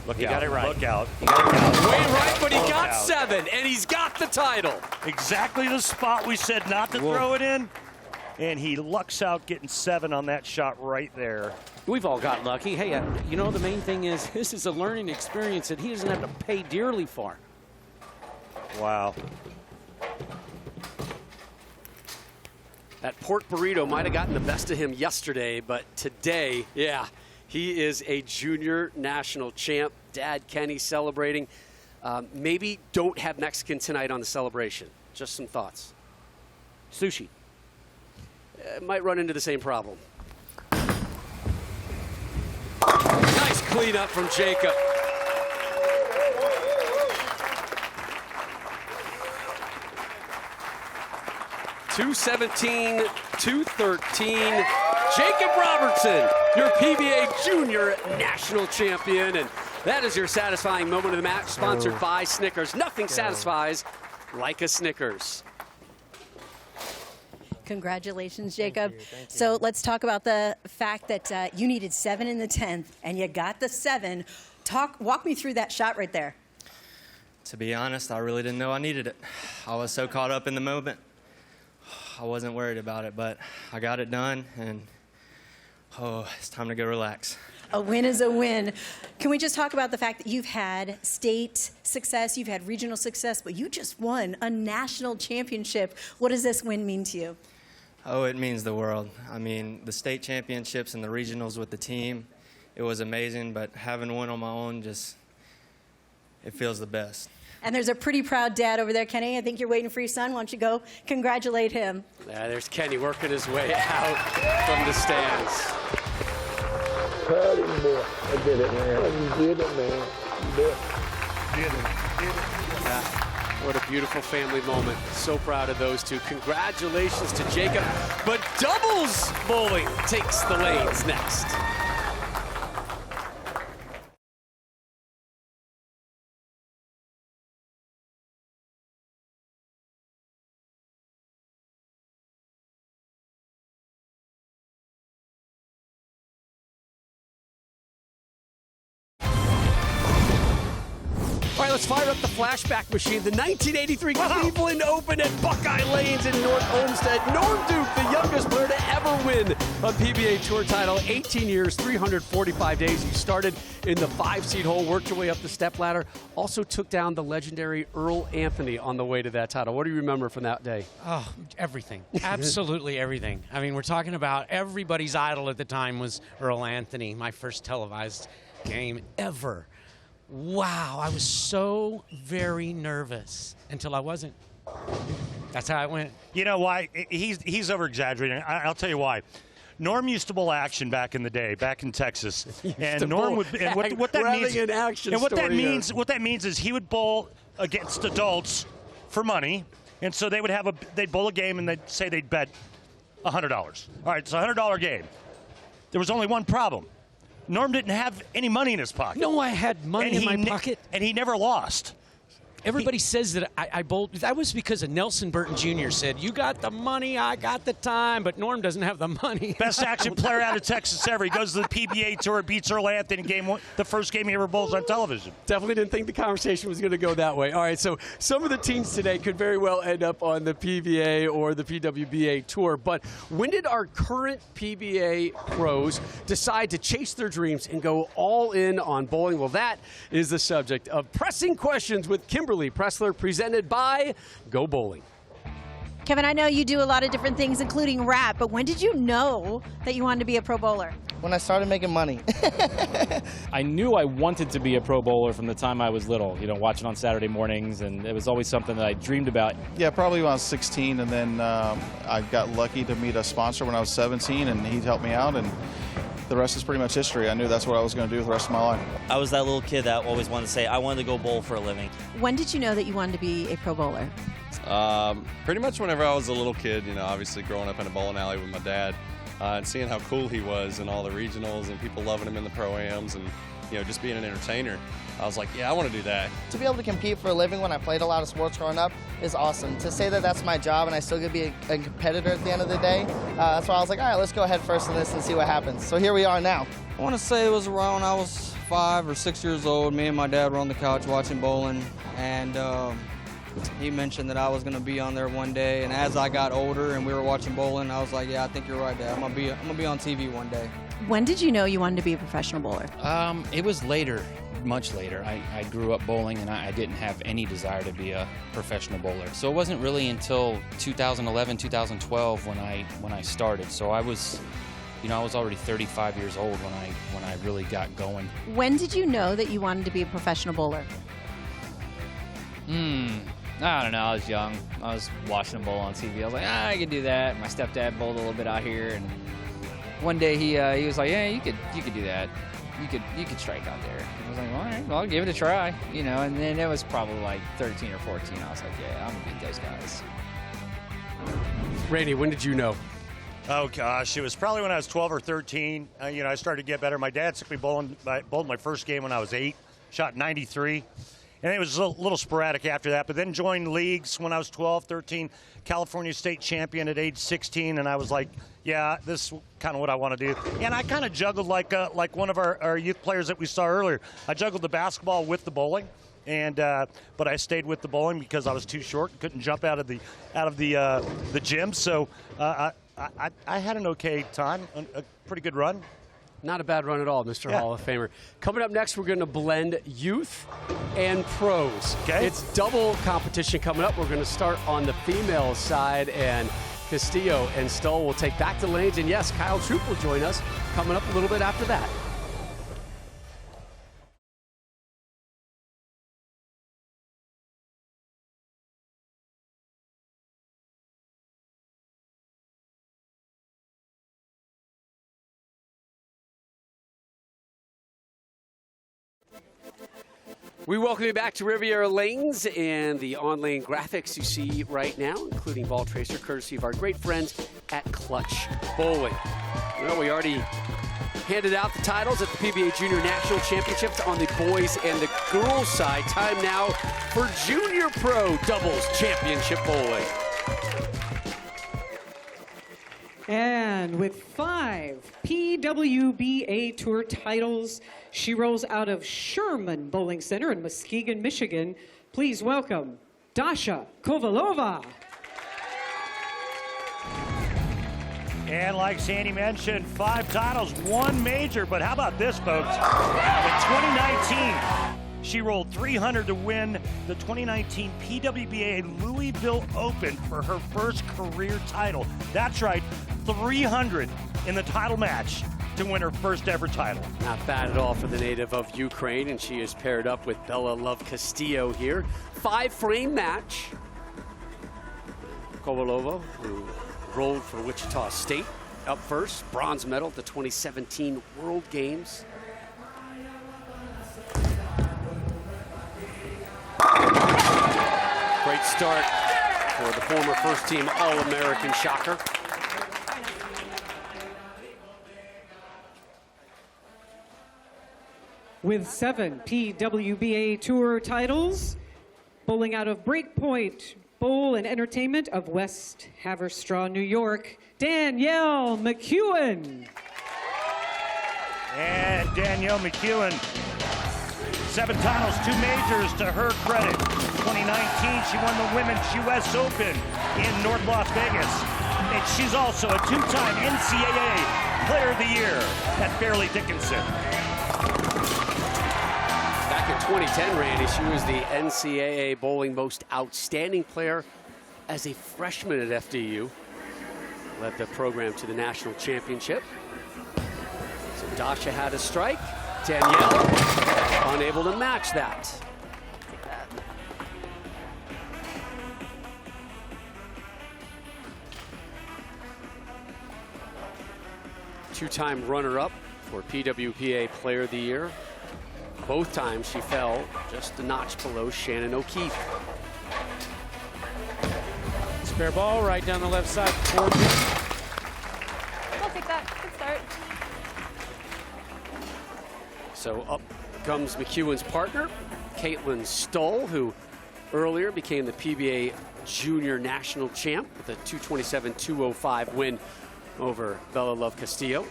Look He out. got it right. Look out. He got it right. Way right, but he Look got out. 7, and he's got the title. Exactly the spot we said not to throw it in. and he lucks out getting 7 on that shot right there. We've all got lucky. Hey, you know, the main thing is this is a learning experience that he doesn't have to pay dearly for. Wow. That pork burrito might have gotten the best of him yesterday, but today, yeah, he is a junior national champ. Dad Kenny celebrating. Maybe don't have Mexican tonight on the celebration. Just some thoughts. Sushi. Might run into the same problem. Nice cleanup from Jakob. .217, .213. Jakob Robertson, your PBA Junior National Champion. And that is your satisfying moment of the match, sponsored by Snickers. Nothing satisfies like a Snickers. Congratulations, Jakob. Thank you. So let's talk about the fact that you needed 7 in the 10th, and you got the 7. Walk me through that shot right there. To be honest, I really didn't know I needed it. I was so caught up in the moment. I wasn't worried about it, but I got it done, and it's time to go relax. A win is a win. Can we just talk about the fact that you've had state success, you've had regional success, but you just won a national championship. What does this win mean to you? Oh, it means the world. I mean, the state championships and the regionals with the team, it was amazing, but having one on my own, it feels the best. And there's a pretty proud dad over there, Kenny. I think you're waiting for your son. Why don't you go congratulate him? Yeah, there's Kenny working his way out from the stands. Proud of you, boy. I did it, man. You did it, man. You did it. Yeah, what a beautiful family moment. So proud of those two. Congratulations to Jakob. But doubles bowling takes the lanes next. All right, let's fire up the flashback machine. The 1983 Cleveland Open at Buckeye Lanes in North Olmsted. Norm Duke, the youngest player to ever win a PBA Tour title. 18 years, 345 days. You started in the 5-seed hole, worked your way up the stepladder. Also took down the legendary Earl Anthony on the way to that title. What do you remember from that day? Oh, everything. Absolutely everything. I mean, we're talking about everybody's idol at the time was Earl Anthony, my first televised game ever. Wow, I was so very nervous until I wasn't. That's how it went. You know why? He's over-exaggerating. I'll tell you why. Norm used to bowl action back in the day, back in Texas, and Norm would. And what that means? An action and what story that means? here. What that means is he would bowl against adults for money, and so they would they'd bowl a game and they'd say they'd bet $100. All right, it's a $100 game. There was only one problem. Norm didn't have any money in his pocket. No, I had money in my pocket. And he never lost. Everybody says that I bowled. That was because of Nelson Burton Jr. said, you got the money, I got the time, but Norm doesn't have the money. Best action player out of Texas ever. He goes to the PBA Tour, beats Earl Anthony in the first game he ever bowls on television. Definitely didn't think the conversation was going to go that way. All right, so some of the teams today could very well end up on the PBA or the PWBA Tour, but when did our current PBA pros decide to chase their dreams and go all in on bowling? Well, that is the subject of Pressing Questions with Kimberly Pressler, presented by Go Bowling. Kevin, I know you do a lot of different things, including rap, but when did you know that you wanted to be a pro bowler? When I started making money. I knew I wanted to be a pro bowler from the time I was little, watching on Saturday mornings, and it was always something that I dreamed about. Yeah, probably when I was 16, and then I got lucky to meet a sponsor when I was 17, and he helped me out, and the rest is pretty much history. I knew that's what I was going to do the rest of my life. I was that little kid that always wanted to say, I wanted to go bowl for a living. When did you know that you wanted to be a pro bowler? Pretty much whenever I was a little kid, obviously growing up in a bowling alley with my dad and seeing how cool he was in all the regionals and people loving him in the pro-ams and, just being an entertainer. I was like, yeah, I want to do that. To be able to compete for a living when I played a lot of sports growing up is awesome. To say that that's my job and I still get to be a competitor at the end of the day, that's why I was like, all right, let's go ahead first in this and see what happens. So here we are now. I want to say it was around when I was 5 or 6 years old. Me and my dad were on the couch watching bowling, and He mentioned that I was going to be on there one day, and as I got older and we were watching bowling, I was like, yeah, I think you're right, Dad. I'm gonna be on TV one day. When did you know you wanted to be a professional bowler? It was later, much later. I grew up bowling, and I didn't have any desire to be a professional bowler. So it wasn't really until 2011, 2012 when I started. So I was already 35 years old when I really got going. When did you know that you wanted to be a professional bowler? I don't know. I was young. I was watching a bowl on TV. I was like, I could do that. My stepdad bowled a little bit out here, and one day he was like, yeah, you could do that. You could strike out there. I was like, all right, well, I'll give it a try, And then it was probably like 13 or 14. I was like, yeah, I'm gonna beat those guys. Randy, when did you know? Oh, gosh. It was probably when I was 12 or 13. I started to get better. My dad took me bowling my first game when I was 8, shot 93. And it was a little sporadic after that, but then joined leagues when I was 12, 13, California state champion at age 16, and I was like, yeah, this is kind of what I want to do. And I kind of juggled like one of our youth players that we saw earlier. I juggled the basketball with the bowling, and but I stayed with the bowling because I was too short and couldn't jump out of the gym. So I had an okay time, a pretty good run. Not a bad run at all, Mr. Hall of Famer. Coming up next, we're going to blend youth and pros. Okay. It's double competition coming up. We're going to start on the female side, and Castillo and Stoll will take back the lanes. And yes, Kyle Troup will join us coming up a little bit after that. We welcome you back to Riviera Lanes and the on-lane graphics you see right now, including Ball Tracer, courtesy of our great friends at Clutch Bowling. Well, we already handed out the titles at the PBA Junior National Championships on the boys and the girls side. Time now for Junior Pro Doubles Championship Bowling. And with 5 PWBA Tour titles, she rolls out of Sherman Bowling Center in Muskegon, Michigan. Please welcome Dasha Kovalova. And like Sandy mentioned, 5 titles, 1 major. But how about this, folks? In 2019, she rolled 300 to win the 2019 PWBA Louisville Open for her first career title. That's right, 300 in the title match to win her first ever title. Not bad at all for the native of Ukraine, and she is paired up with Bella Love Castillo here. 5-frame match. Kovalova, who rolled for Wichita State, up first. Bronze medal at the 2017 World Games. Great start for the former first-team All-American Shocker. With 7 PWBA Tour titles, bowling out of Breakpoint Bowl and Entertainment of West Haverstraw, New York, Danielle McEwan. And Danielle McEwan, 7 titles, 2 majors to her credit. 2019, she won the Women's U.S. Open in North Las Vegas. And she's also a 2-time NCAA Player of the Year at Fairleigh Dickinson. Back in 2010, Randy, she was the NCAA Bowling Most Outstanding Player as a freshman at FDU. Led the program to the national championship. So Dasha had a strike. Danielle unable to match that. Two-time runner-up for PWPA Player of the Year. Both times she fell just a notch below Shannon O'Keefe. Spare ball right down the left side. I'll take that. Good start. So up comes McEwan's partner, Kaitlyn Stoll, who earlier became the PBA Junior National Champ with a 227-205 win over Bella Love Castillo.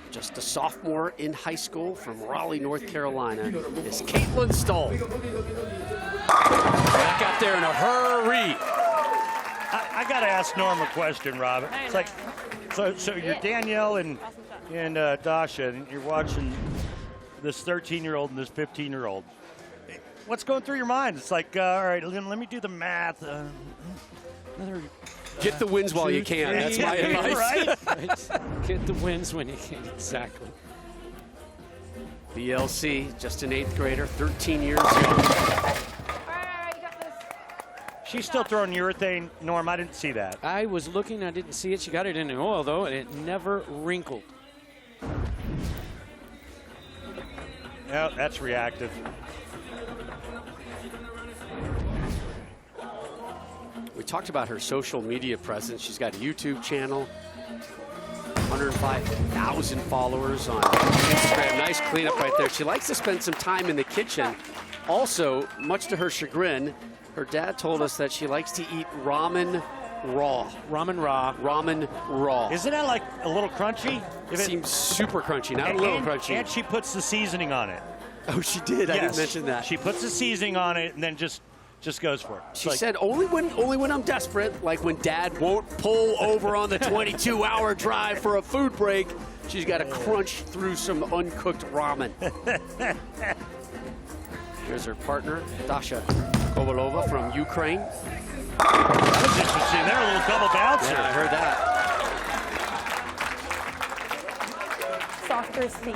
Just a sophomore in high school from Raleigh, North Carolina, is Kaitlyn Stoll. Back out there in a hurry. I got to ask Norm a question, Rob. It's like, so you're Danielle and Dasha, and you're watching this 13-year-old and this 15-year-old. What's going through your mind? It's like, all right, let me do the math. Get the wins while you can. That's my advice. Right? Get the wins when you can. Exactly. BLC, just an 8th grader, 13 years young. She's still throwing urethane. Norm, I didn't see that. I was looking, I didn't see it. She got it in the oil, though, and it never wrinkled. No, that's reactive. We talked about her social media presence. She's got a YouTube channel, 105,000 followers on Instagram. Nice cleanup right there. She likes to spend some time in the kitchen. Also, much to her chagrin, her dad told us that she likes to eat ramen raw. Ramen raw. Ramen raw. Isn't that like a little crunchy? It seems super crunchy, not a little crunchy. And she puts the seasoning on it. Oh, she did? Yes. I didn't mention that. She puts the seasoning on it and then just goes for it. She said only when I'm desperate, like when Dad won't pull over on the 22-hour drive for a food break, she's got to crunch through some uncooked ramen. Here's her partner, Dasha Kovalova from Ukraine. That was interesting. They're a little double bouncer. Yeah, I heard that. Softer C.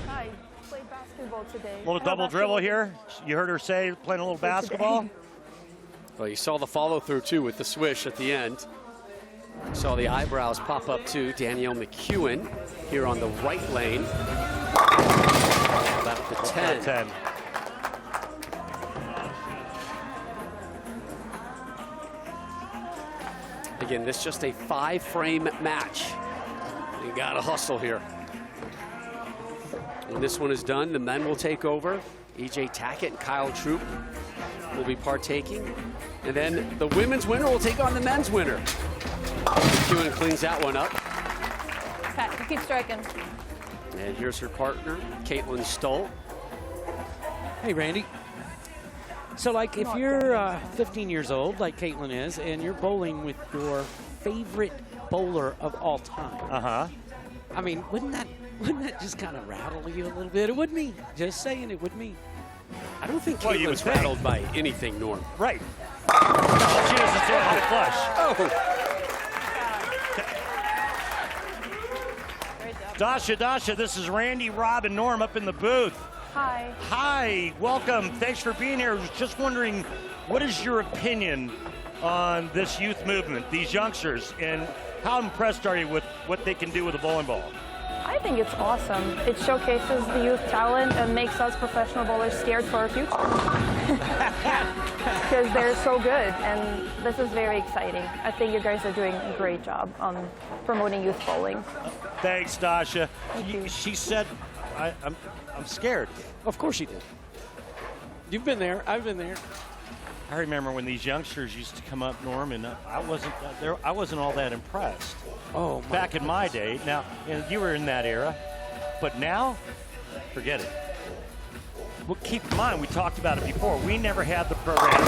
Hi, played basketball today. A little double dribble here. You heard her say playing a little basketball. Well, you saw the follow through too with the swish at the end. You saw the eyebrows pop up too. Danielle McEwan here on the right lane. Left the 10. Again, this is just a 5-frame match. You got to hustle here. When this one is done, the men will take over. Tackett and Kyle Troup will be partaking. And then the women's winner will take on the men's winner. McEwan cleans that one up. Pat, you keep striking. And here's her partner, Kaitlyn Stoll. Hey, Randy. So, like, if you're 15 years old, like Kaitlyn is, and you're bowling with your favorite bowler of all time, I mean, wouldn't that just kind of rattle you a little bit? It would me. Just saying, it would me. I don't think Kaitlyn's rattled by anything, Norm. Right. No, she doesn't throw it flush. Oh. Dasha, this is Randy, Rob, and Norm up in the booth. Hi. Hi, welcome. Thanks for being here. I was just wondering, what is your opinion on this youth movement, these youngsters, and how impressed are you with what they can do with a bowling ball? I think it's awesome. It showcases the youth talent and makes us professional bowlers scared for our future. Because they're so good, and this is very exciting. I think you guys are doing a great job on promoting youth bowling. Thanks, Dasha. She said, I'm scared. Of course she did. You've been there. I've been there. I remember when these youngsters used to come up, Norm, and I wasn't all that impressed. Oh, back in my day. Now, and you were in that era, but now, forget it. Well, keep in mind, we talked about it before. We never had the program.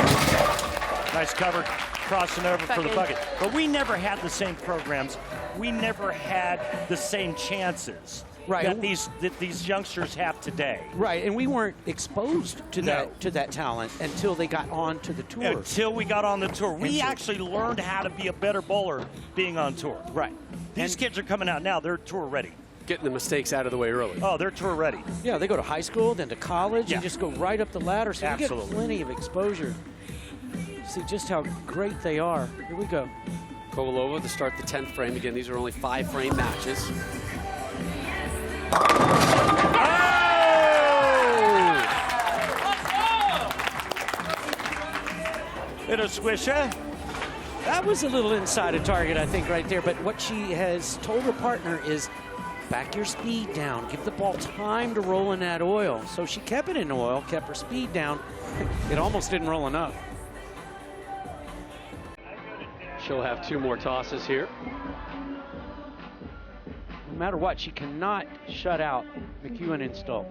Nice cover, crossing over for the bucket. But we never had the same programs. We never had the same chances. Right. That these youngsters have today. Right, and we weren't exposed to that talent until they got on to the tour. Until we got on the tour. We actually learned how to be a better bowler being on tour. Right. These kids are coming out now. They're tour ready. Getting the mistakes out of the way early. Oh, they're tour ready. Yeah, they go to high school, then to college, and just go right up the ladder. So you get plenty of exposure. See just how great they are. Here we go. Kovalova to start the 10th frame. Again, these are only 5-frame matches. Bit of swisher. That was a little inside of target, I think, right there. But what she has told her partner is back your speed down. Give the ball time to roll in that oil. So she kept it in oil, kept her speed down. It almost didn't roll enough. She'll have 2 more tosses here. No matter what, she cannot shut out McEwan and Stoll.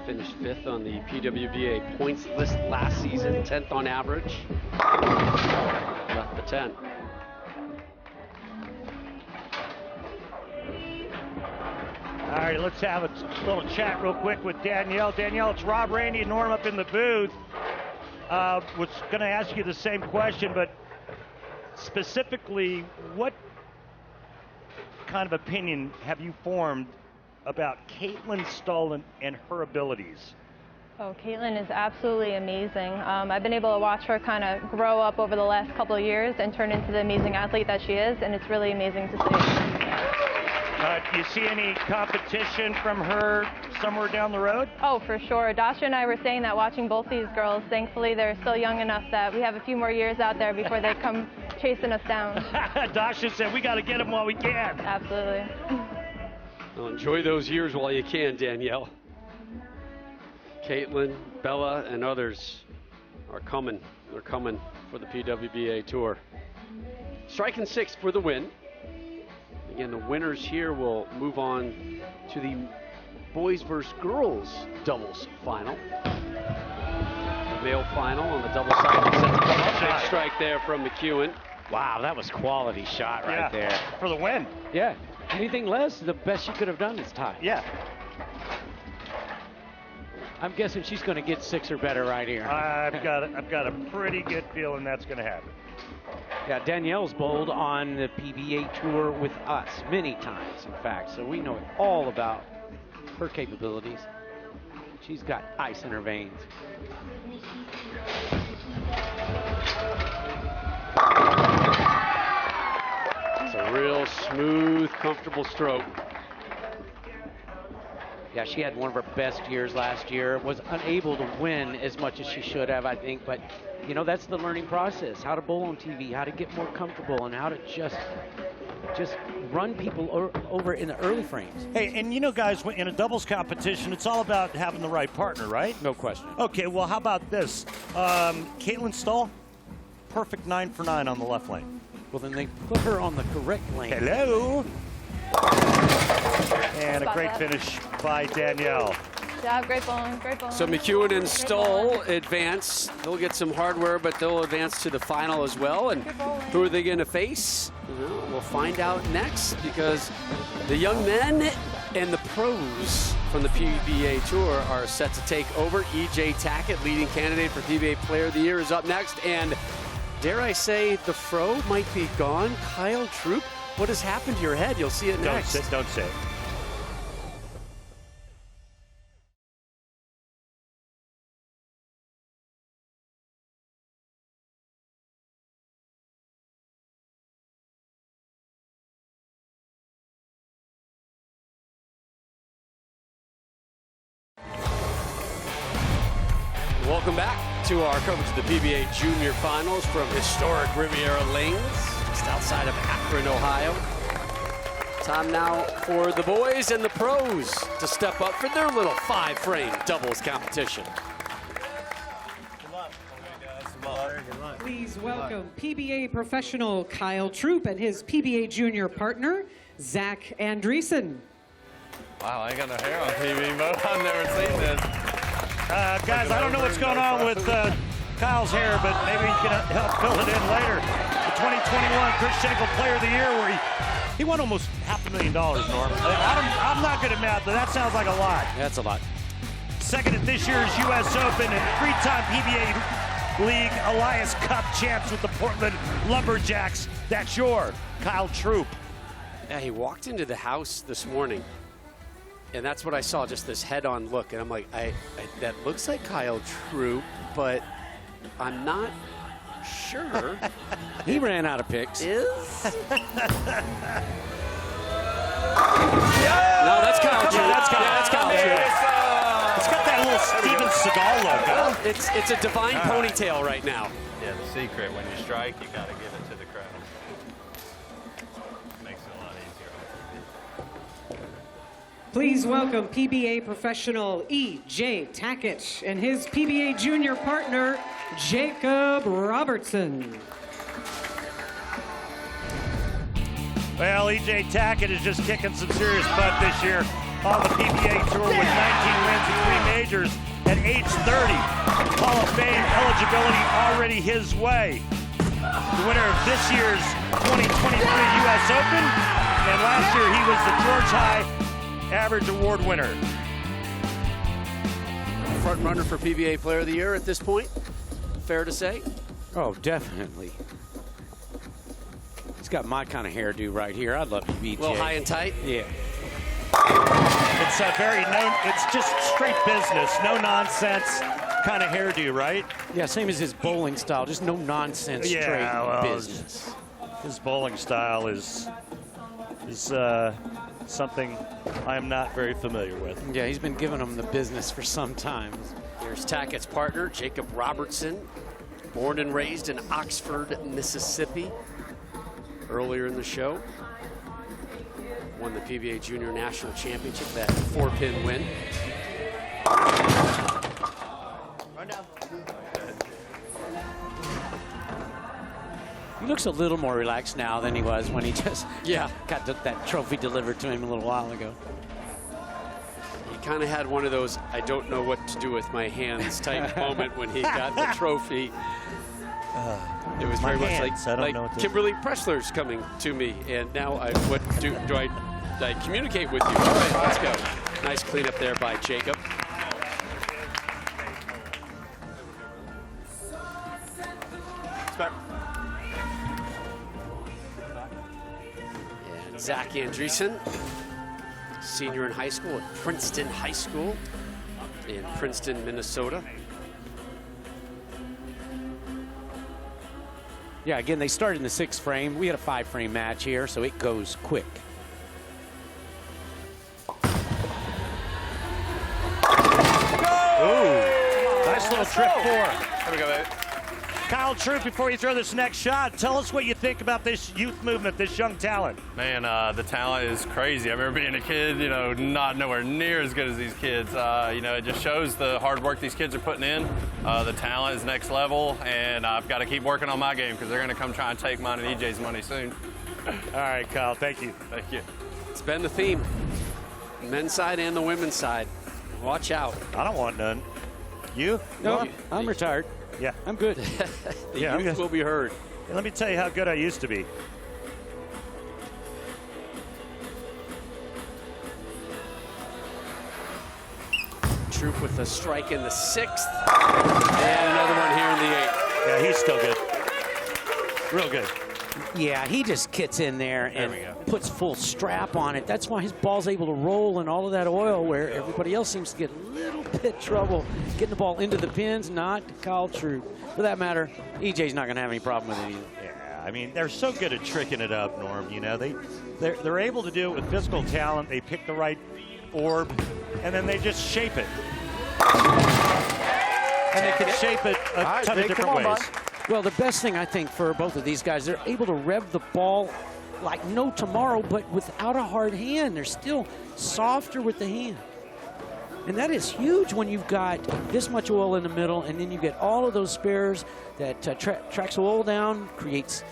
Finished 5th on the PWBA points list last season, 10th on average. Left the 10. All right, let's have a little chat real quick with Danielle. Danielle, it's Rob, Randy, and Norm up in the booth. Was going to ask you the same question, but specifically, what kind of opinion have you formed about Kaitlyn Stoll and her abilities? Oh, Kaitlyn is absolutely amazing. I've been able to watch her kind of grow up over the last couple of years and turn into the amazing athlete that she is, and it's really amazing to see. Do you see any competition from her somewhere down the road? Oh, for sure. Dasha and I were saying that watching both these girls, thankfully they're still young enough that we have a few more years out there before they come chasing us down. Dasha said we got to get them while we can. Absolutely. Well, enjoy those years while you can, Danielle. Kaitlyn, Bella, and others are coming. They're coming for the PWBA Tour. Striking 6th for the win. Again, the winners here will move on to the boys versus girls doubles final. The male final on the double side. Set to come up. Big strike there from McEwan. Wow, that was quality shot right there. For the win. Yeah. Anything less, the best she could have done is tie. Yeah. I'm guessing she's going to get 6 or better right here. I've got a pretty good feeling that's going to happen. Yeah, Danielle's bowled on the PBA Tour with us many times, in fact, so we know all about her capabilities. She's got ice in her veins. It's a real smooth, comfortable stroke. Yeah, she had one of her best years last year. Was unable to win as much as she should have, I think, but you know, that's the learning process. How to bowl on TV, how to get more comfortable, and how to just run people over in the early frames. Hey, and you know, guys, in a doubles competition, it's all about having the right partner, right? No question. Okay, well, how about this? Kaitlyn Stoll, perfect 9 for 9 on the left lane. Well, then they put her on the correct lane. Hello. And a great finish by Danielle. Yeah, great bowling, great bowling. So McEwan and Stoll advance. They'll get some hardware, but they'll advance to the final as well. And who are they going to face? We'll find out next, because the young men and the pros from the PBA Tour are set to take over. EJ Tackett, leading candidate for PBA Player of the Year, is up next. And dare I say, the fro might be gone. Kyle Troup, what has happened to your head? You'll see it next. Don't say it. Welcome back to our coverage of the PBA Junior Finals from historic Riviera Lanes, just outside of Akron, Ohio. Time now for the boys and the pros to step up for their little 5-frame doubles competition. Please welcome PBA professional Kyle Troup and his PBA Junior partner, Zach Andresen. Wow, I ain't got no hair on TV, but I've never seen this. Guys, I don't know what's going on with Kyle's hair, but maybe he can help fill it in later. The 2021 Chris Schenkel Player of the Year, where he won almost $500,000, Norm. I'm not good at math, but that sounds like a lot. That's a lot. Second at this year's U.S. Open and 3-time PBA League Elias Cup champs with the Portland Lumberjacks. That's your Kyle Troup. Yeah, he walked into the house this morning, and that's what I saw, just this head-on look. And I'm like, that looks like Kyle Troup, but I'm not sure. He ran out of picks. No, that's Kyle Troup. That's Kyle Troup. It's got that little Steven Seagal look. Well, it's a divine ponytail right now. Yeah, the secret, when you strike, you got to give it to the crowd. Makes it a lot easier. Please welcome PBA professional E.J. Tackett and his PBA Junior partner, Jakob Robertson. Well, E.J. Tackett is just kicking some serious butt this year. on the PBA Tour with 19 wins and 3 majors at age 30. Hall of Fame eligibility already his way. The winner of this year's 2023 U.S. Open, and last year he was the George High Average Award winner. Front runner for PBA Player of the Year at this point, fair to say? Oh, definitely. He's got my kind of hairdo right here. I'd love to be A little high and tight? Yeah. It's it's just straight business, no nonsense kind of hairdo, right? Yeah, same as his bowling style, just no nonsense, straight business. His bowling style is something I am not very familiar with. Yeah, he's been giving them the business for some time. Here's Tackett's partner, Jakob Robertson, born and raised in Oxford, Mississippi. Earlier in the show, won the PBA Junior National Championship, that 4-pin win. Run down. He looks a little more relaxed now than he was when he just got that trophy delivered to him a little while ago. He kind of had one of those I don't know what to do with my hands type moment when he got the trophy. It was very much like Kimberly Pressler's coming to me, and now what do I communicate with you? All right, let's go. Nice cleanup there by Jakob. And Zach Andresen, senior in high school at Princeton High School in Princeton, Minnesota. Yeah, again, they started in the 6th frame. We had a 5-frame match here, so it goes quick. Nice little trip 4. There we go, baby. Kyle Troup, before you throw this next shot, tell us what you think about this youth movement, this young talent. Man, the talent is crazy. I remember being a kid, not nowhere near as good as these kids. It just shows the hard work these kids are putting in. The talent is next level, and I've got to keep working on my game because they're going to come try and take mine and EJ's money soon. All right, Kyle, thank you. Thank you. It's been the theme, men's side and the women's side. Watch out. I don't want none. You? No, I'm retired. Yeah. I'm good. The youth will be heard. Hey, let me tell you how good I used to be. Troup with a strike in the 6th, and another one here in the 8th. Yeah, he's still good. Real good. Yeah, he just gets in there and puts full strap on it. That's why his ball's able to roll in all of that oil, where everybody else seems to get a little bit trouble getting the ball into the pins. Not Kyle Troup. For that matter, EJ's not going to have any problem with it either. Yeah, I mean, they're so good at tricking it up, Norm. They're able to do it with physical talent. They pick the right orb, and then they just shape it. And they can shape it a ton of different ways. Well, the best thing, I think, for both of these guys, they're able to rev the ball like no tomorrow, but without a hard hand. They're still softer with the hand. And that is huge when you've got this much oil in the middle, and then you get all of those spares that tracks oil down, creates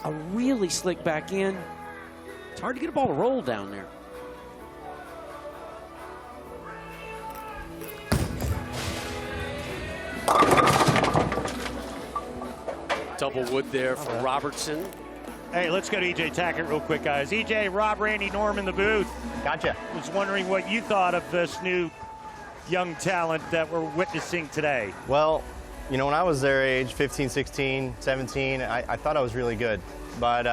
a really slick back end. It's hard to get a ball to roll down there. Double wood there for Robertson. Hey, let's go to EJ Tackett real quick, guys. EJ, Rob, Randy, Norm in the booth. Gotcha. Was wondering what you thought of this new young talent that we're witnessing today. Well, when I was their age, 15, 16, 17, I thought I was really good. But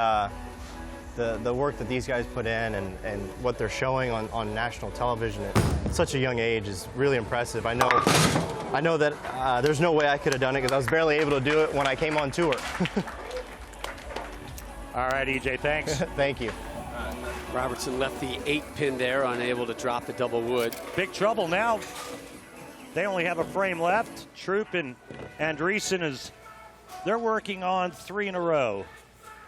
the work that these guys put in and what they're showing on national television at such a young age is really impressive. I know that there's no way I could have done it because I was barely able to do it when I came on tour. All right, EJ, thanks. Thank you. Robertson left the 8-pin there, unable to drop the double wood. Big trouble now. They only have a frame left. Troup and Andresen they're working on 3 in a row.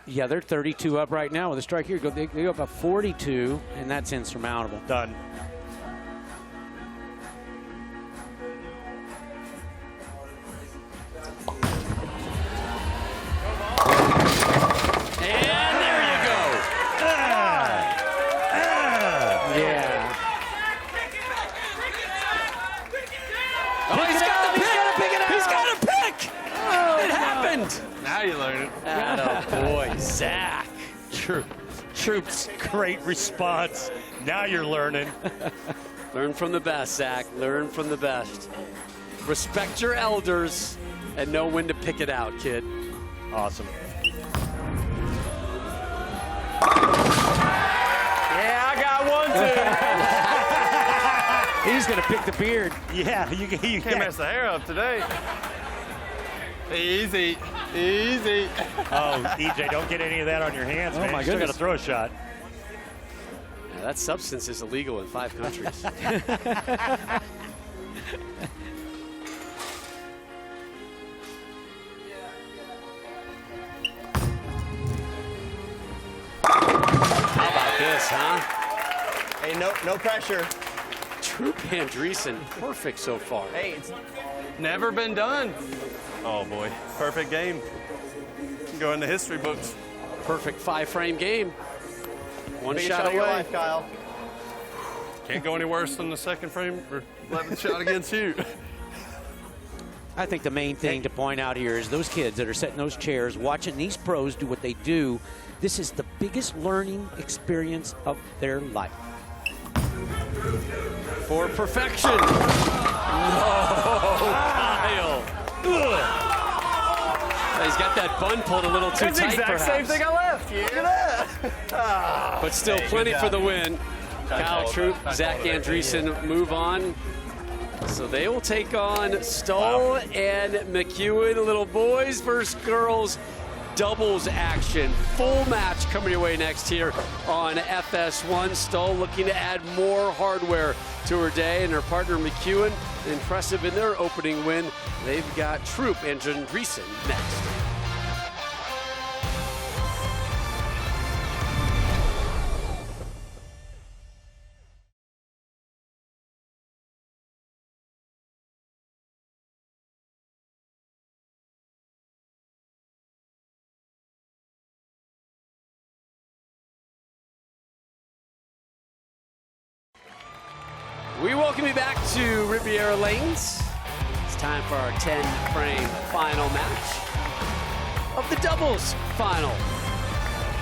Yeah, they're 32 up right now with a strike here. They go up a 42, and that's insurmountable. Done. Zach. Troup's. Great response. Now you're learning. Learn from the best, Zach. Learn from the best. Respect your elders and know when to pick it out, kid. Awesome. Yeah, I got one too. He's going to pick the beard. Yeah, you can't mess the hair up today. Easy. Oh, EJ, don't get any of that on your hands, man. My You still got goodness. to throw a shot. Yeah, that substance is illegal in 5 countries. How about this, huh? Hey, no pressure. Troup Andresen, perfect so far. Hey, it's Never been done. Oh boy, perfect game. Go in the history books. Perfect 5-frame game. One biggest shot of your away. life, Kyle. Can't go any worse than the second frame or 11th shot against you. I think the main thing to point out here is those kids that are sitting in those chairs watching these pros do what they do. This is the biggest learning experience of their life. For perfection. No, Kyle. Ugh. He's got that bun pulled a little too That's the tight, exact perhaps. same thing I left. Look at that. But still, Hey, plenty good for the job. win. Kyle Troup, Zach Andresen move on. So they will take on Stoll and McEwan. Little boys versus girls doubles action. Full match coming your way next here on FS1. Stoll looking to add more hardware to her day, and her partner McEwan, impressive in their opening win. They've got Troup and Andresen next. We welcome you back to Riviera Lanes. It's time for our 10-frame final match of the doubles final.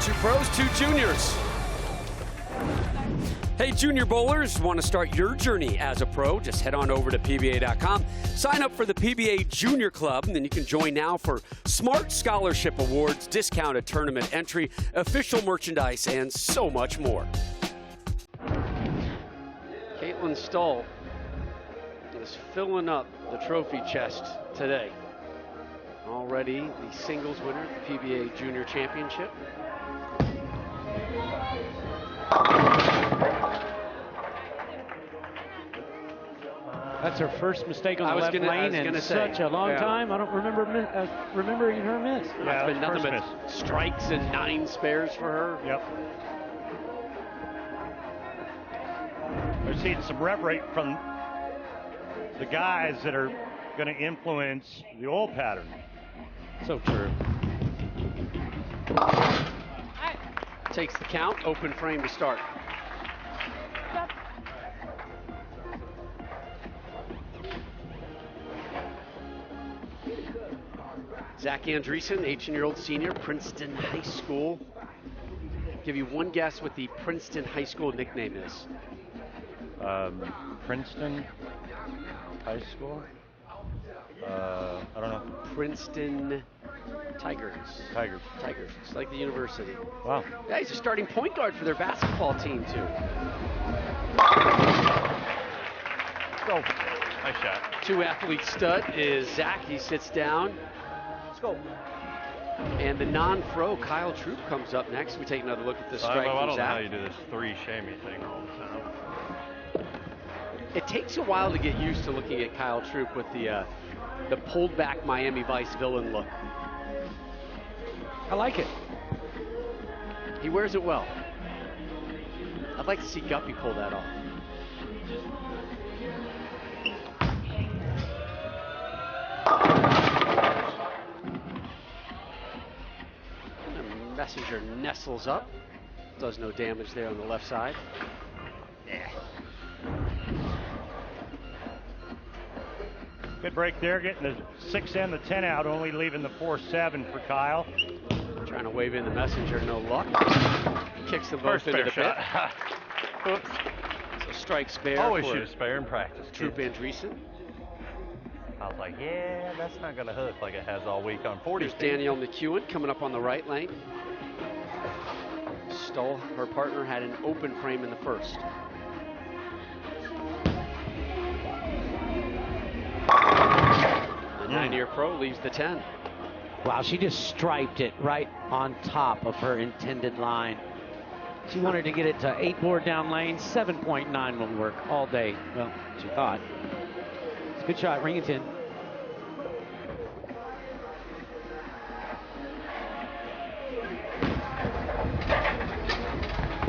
2 pros, 2 juniors. Hey, junior bowlers, want to start your journey as a pro? Just head on over to PBA.com. Sign up for the PBA Junior Club, and then you can join now for smart scholarship awards, discounted tournament entry, official merchandise, and so much more. Kaitlyn Stoll is filling up the trophy chest today. Already the singles winner at the PBA Junior Championship. That's her first mistake on I the was left gonna- I lane was in gonna say, such a long yeah. time. I don't remember remembering her miss. It's been nothing but strikes and 9 spares for her. Yep. We're seeing some rev rate from the guys that are going to influence the old pattern. So true. Takes the count, open frame to start. Zach Andresen, 18-year-old senior, Princeton High School. Give you one guess what the Princeton High School nickname is. Princeton High School? I don't know. Princeton Tigers. Tigers. It's like the university. Wow. Yeah, he's a starting point guard for their basketball team, too. Go. Nice shot. 2-athlete stud is Zach. He sits down. Let's go. And the non-pro Kyle Troup comes up next. We take another look at the strike I from don't know how Zach. you do this 3 shammy thing all the time. It takes a while to get used to looking at Kyle Troup with the pulled back Miami Vice villain look. I like it. He wears it well. I'd like to see Guppy pull that off. And the messenger nestles up. Does no damage there on the left side. Good break there, getting the 6 and the 10 out, only leaving the 4-7 for Kyle. Trying to wave in the messenger, no luck. Kicks them both into the pit. Oops. So strike spare. Always for shoot a spare in practice. Troup Andresen. I was like, yeah, that's not going to hook like it has all week on 40. There's Danielle McEwan coming up on the right lane. Stoll, her partner, had an open frame in the first. The 9-year pro leaves the 10. Wow, she just striped it right on top of her intended line. She wanted to get it to 8 board down lane. 7.9 will work all day. Well, she thought. It's a good shot. Ring it in.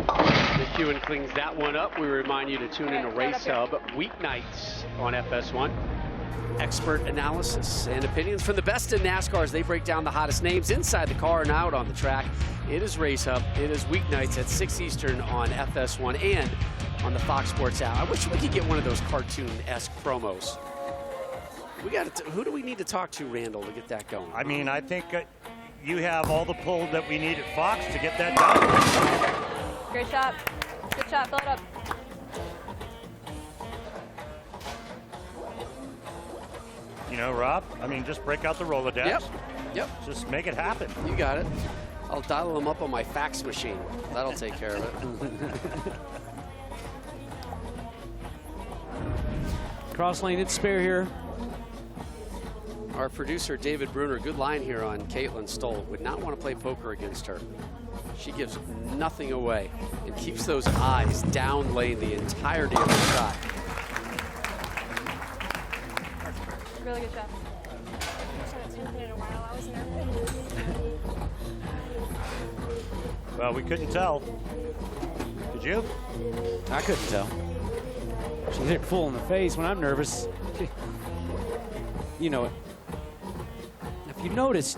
McEwan cleans that one up. We remind you to tune in to Race Hub weeknights on FS1. Expert analysis and opinions from the best in NASCAR as they break down the hottest names inside the car and out on the track. It is Race Hub. It is weeknights at 6 Eastern on FS1 and on the Fox Sports app. I wish we could get one of those cartoon-esque promos. We got to. Who do we need to talk to, Randall, to get that going? I mean, I think you have all the pull that we need at Fox to get that done. Great shot. Good shot. Fill it up. You know, Rob, I mean, just break out the Rolodex. Yep. Just make it happen. You got it. I'll dial them up on my fax machine. That'll take care of it. Cross lane, it's spare here. Our producer, David Bruner, good line here on Kaitlyn Stoll. Would not want to play poker against her. She gives nothing away and keeps those eyes down lane the entirety of the shot. Really good shot. Well, we couldn't tell. Did you? I couldn't tell. She's hit full in the face when I'm nervous. You know it. If you notice,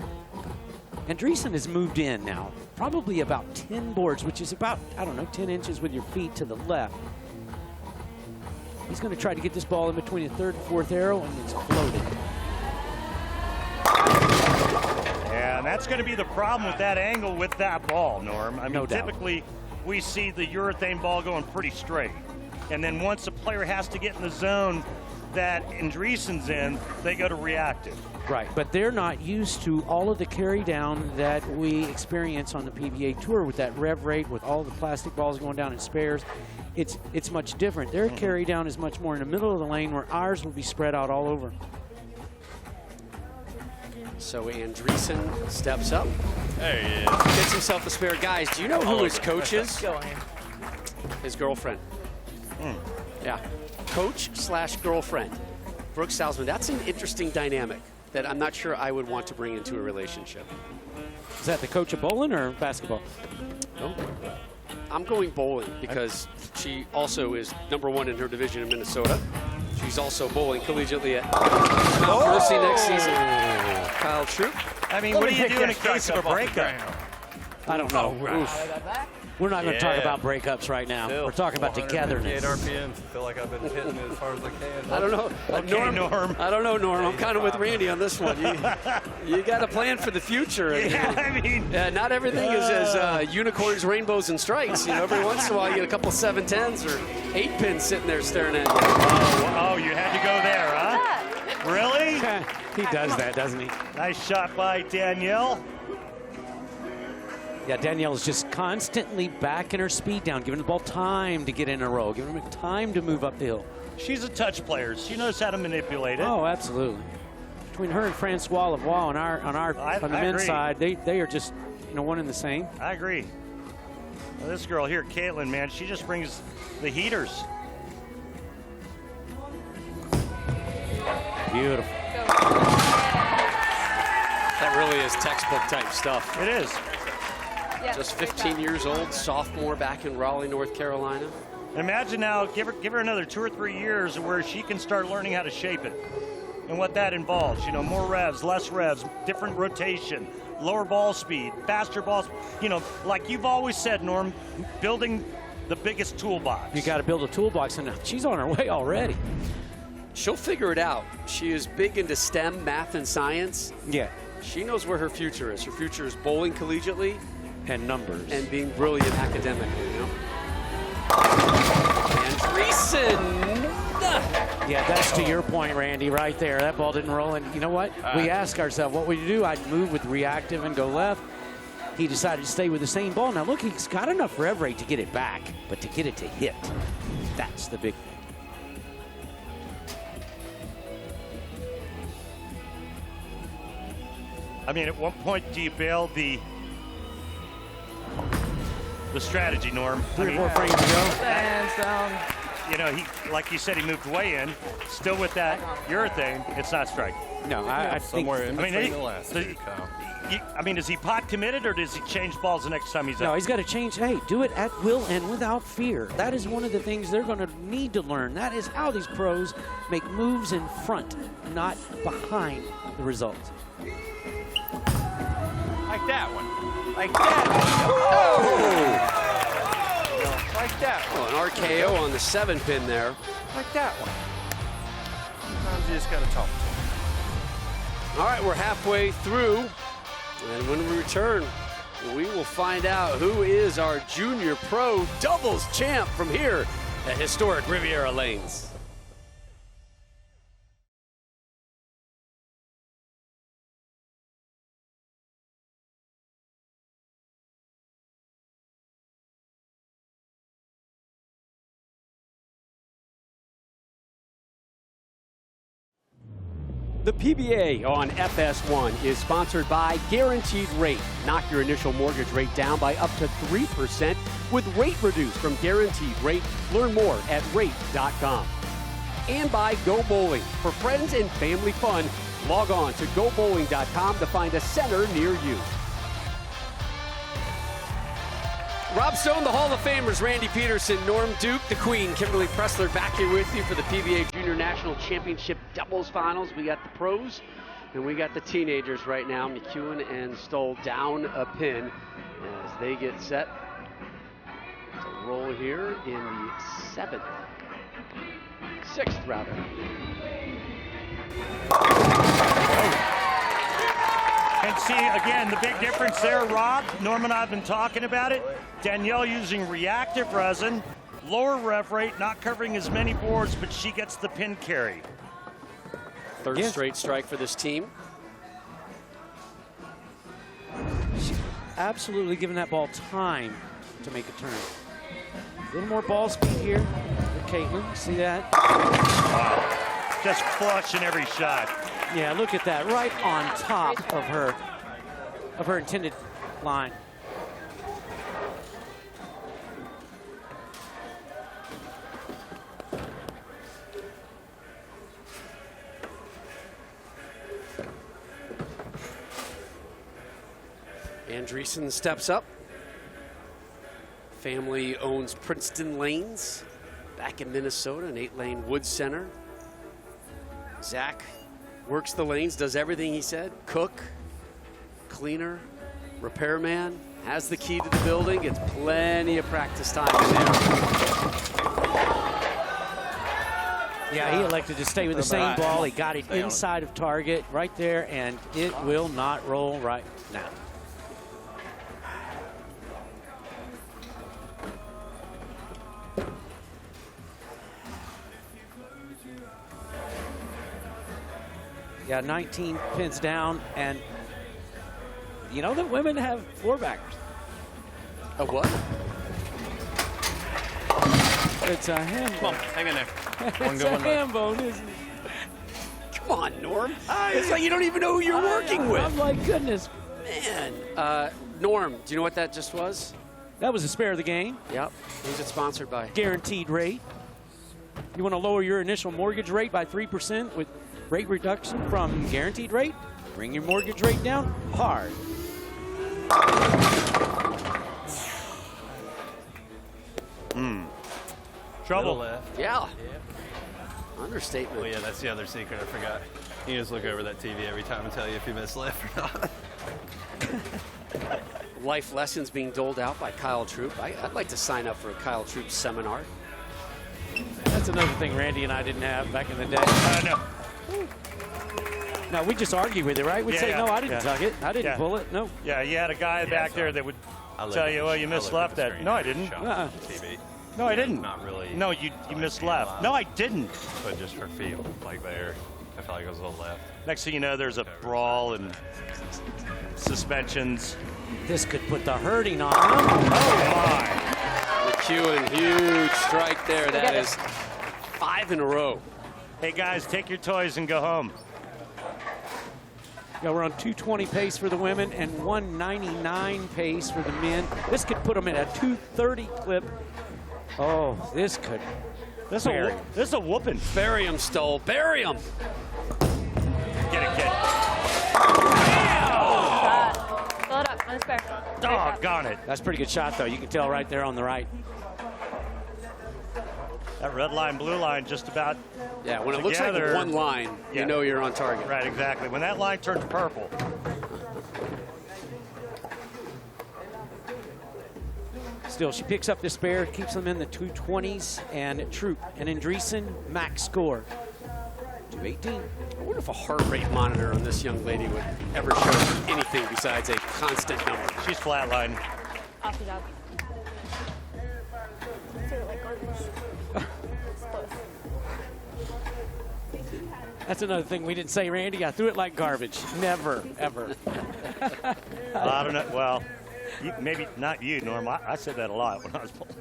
Andresen has moved in now, probably about 10 boards, which is about, I don't know, 10 inches with your feet to the left. He's going to try to get this ball in between the 3rd and 4th arrow, and it's floated. Yeah, and that's going to be the problem with that angle with that ball, Norm. I mean, No doubt. typically we see the urethane ball going pretty straight. And then once a player has to get in the zone that Andresen's in, they go to reactive. Right, but they're not used to all of the carry down that we experience on the PBA Tour with that rev rate, with all the plastic balls going down in spares. It's much different. Their carry down is much more in the middle of the lane, where ours will be spread out all over. So Andresen steps up. There he is. Gets himself a spare. Guys, do you know who his coach is? His girlfriend. Yeah, coach/girlfriend. Brooke Salzman. That's an interesting dynamic that I'm not sure I would want to bring into a relationship. Is that the coach of bowling or basketball? No. I'm going bowling because she also is #1 in her division in Minnesota. She's also bowling collegiately at Mount Mercy next season. Kyle Troup. I mean, what do you do in a case of a breakup? I don't know. We're not going to talk about breakups right now. We're talking about togetherness. 458 RPMs. I feel like I've been hitting it as hard as I can. I don't know. Norm. I don't know, Norm. I'm kind of with Randy on this one. You got to plan for the future. Yeah, I mean. Not everything is as unicorns, rainbows, and stripes. You know, every once in a while you get a couple 7-10s or 8-pins sitting there staring at you. Oh, you had to go there, huh? Really? He does that, doesn't he? Nice shot by Danielle. Yeah, Danielle is just constantly backing her speed down, giving the ball time to get in a row, giving her time to move up the hill. She's a touch player. She knows how to manipulate it. Oh, absolutely. Between her and Francois Lavoie on the men's side, they are just one and the same. I agree. Well, this girl here, Kaitlyn, man, she just brings the heaters. Beautiful. That really is textbook type stuff. It is. Just 15 years old, sophomore back in Raleigh, North Carolina. Imagine now, give her another 2 or 3 years where she can start learning how to shape it and what that involves. You know, more revs, less revs, different rotation, lower ball speed, faster balls. You know, like you've always said, Norm, building the biggest toolbox. You got to build a toolbox, and she's on her way already. She'll figure it out. She is big into STEM, math, and science. Yeah. She knows where her future is. Her future is bowling collegiately and numbers and being brilliant academically. You know. Andresen. Yeah, that's to your point, Randy, right there. That ball didn't roll. And you know what? We ask ourselves, what would you do? I'd move with reactive and go left. He decided to stay with the same ball. Now, look, he's got enough rev rate to get it back, but to get it to hit, that's the big thing. I mean, at what point do you bail the strategy, Norm? 3 or 4 frames to go. Hands down. You know, he, like you said, he moved way in. Still with that urethane, it's not strike. No, I think. Somewhere in between the last two, Kyle. I mean, is he pot committed or does he change balls the next time he's No, up? he's got to change. Hey, do it at will and without fear. That is one of the things they're going to need to learn. That is how these pros make moves in front, not behind the results. Like that one. Like that one. Oh! Like that one. Oh, an RKO on the 7-pin there. Like that one. Sometimes you just got to talk. All right, we're halfway through. And when we return, we will find out who is our junior pro doubles champ from here at historic Riviera Lanes. The PBA on FS1 is sponsored by Guaranteed Rate. Knock your initial mortgage rate down by up to 3% with rate reduced from Guaranteed Rate. Learn more at rate.com. And by Go Bowling. For friends and family fun, log on to gobowling.com to find a center near you. Rob Stone, the Hall of Famers, Randy Peterson, Norm Duke, the Queen, Kimberly Pressler back here with you for the PBA Junior National Championship doubles finals. We got the pros and we got the teenagers right now. McEwan and Stoll down a pin as they get set to roll here in the 6th rather. And see, again, the big difference there, Rob, Norm and I have been talking about it. Danielle using reactive resin, lower rev rate, not covering as many boards, but she gets the pin carry. Third straight strike for this team. She's absolutely giving that ball time to make a turn. A little more ball speed here for Kaitlyn. See that? Wow. Just flushing every shot. Yeah, look at that, right on top of her intended line. Andresen steps up. Family owns Princeton Lanes back in Minnesota, an 8-lane wood center. Zach works the lanes, does everything he said. Cook, cleaner, repairman, has the key to the building, gets plenty of practice time in there. Yeah, he elected to stay with the same ball. He got it inside of target right there, and it will not roll right now. Yeah, 19 pins down, and you know that women have floor backers. A what? It's a ham bone. Come on, hang in there. It's a ham bone, isn't it? Come on, Norm. It's like you don't even know who you're working with. I'm like, goodness. Man. Norm, do you know what that just was? That was a spare of the game. Yep. Who's it sponsored by? Guaranteed Rate. You want to lower your initial mortgage rate by 3% with rate reduction from Guaranteed Rate? Bring your mortgage rate down hard. Trouble. Left. Yeah. Understatement. Oh yeah, that's the other secret. I forgot. You just look over that TV every time and tell you if you missed left or not. Life lessons being doled out by Kyle Troup. I'd like to sign up for a Kyle Troup seminar. That's another thing Randy and I didn't have back in the day. I know. No, we just argue with it, right? We'd say, no, I didn't tug it. I didn't pull it. No. Yeah, you had a guy back there that would tell you, well, you missed left that. No, I didn't. TV. No, I didn't. Not really. No, you missed left. No, I didn't. But just for feel, like there, I felt like it was a little left. Next thing you know, there's a brawl and suspensions. This could put the hurting on. Oh, my. McEwan, huge strike there. That is 5 in a row. Hey, guys, take your toys and go home. Yeah, we're on 220 pace for the women and 199 pace for the men. This could put them at a 230 clip. Oh, this could. This is a whooping. Bury him, Stoll. Bury him. Get it, kid. Fill it up on the spare. Doggone it. That's a pretty good shot, though. You can tell right there on the right. That red line, blue line, just about. Yeah, when it looks like one line, you know you're on target. Right, exactly. When that line turns purple. Still, she picks up the spare, keeps them in the 220s, and Troup and Andresen, max score, 218. I wonder if a heart rate monitor on this young lady would ever show anything besides a constant number. She's flatline. Awesome job. That's another thing we didn't say, Randy. I threw it like garbage. Never, ever. I don't know. Well, maybe not you, Norm. I said that a lot when I was pulling.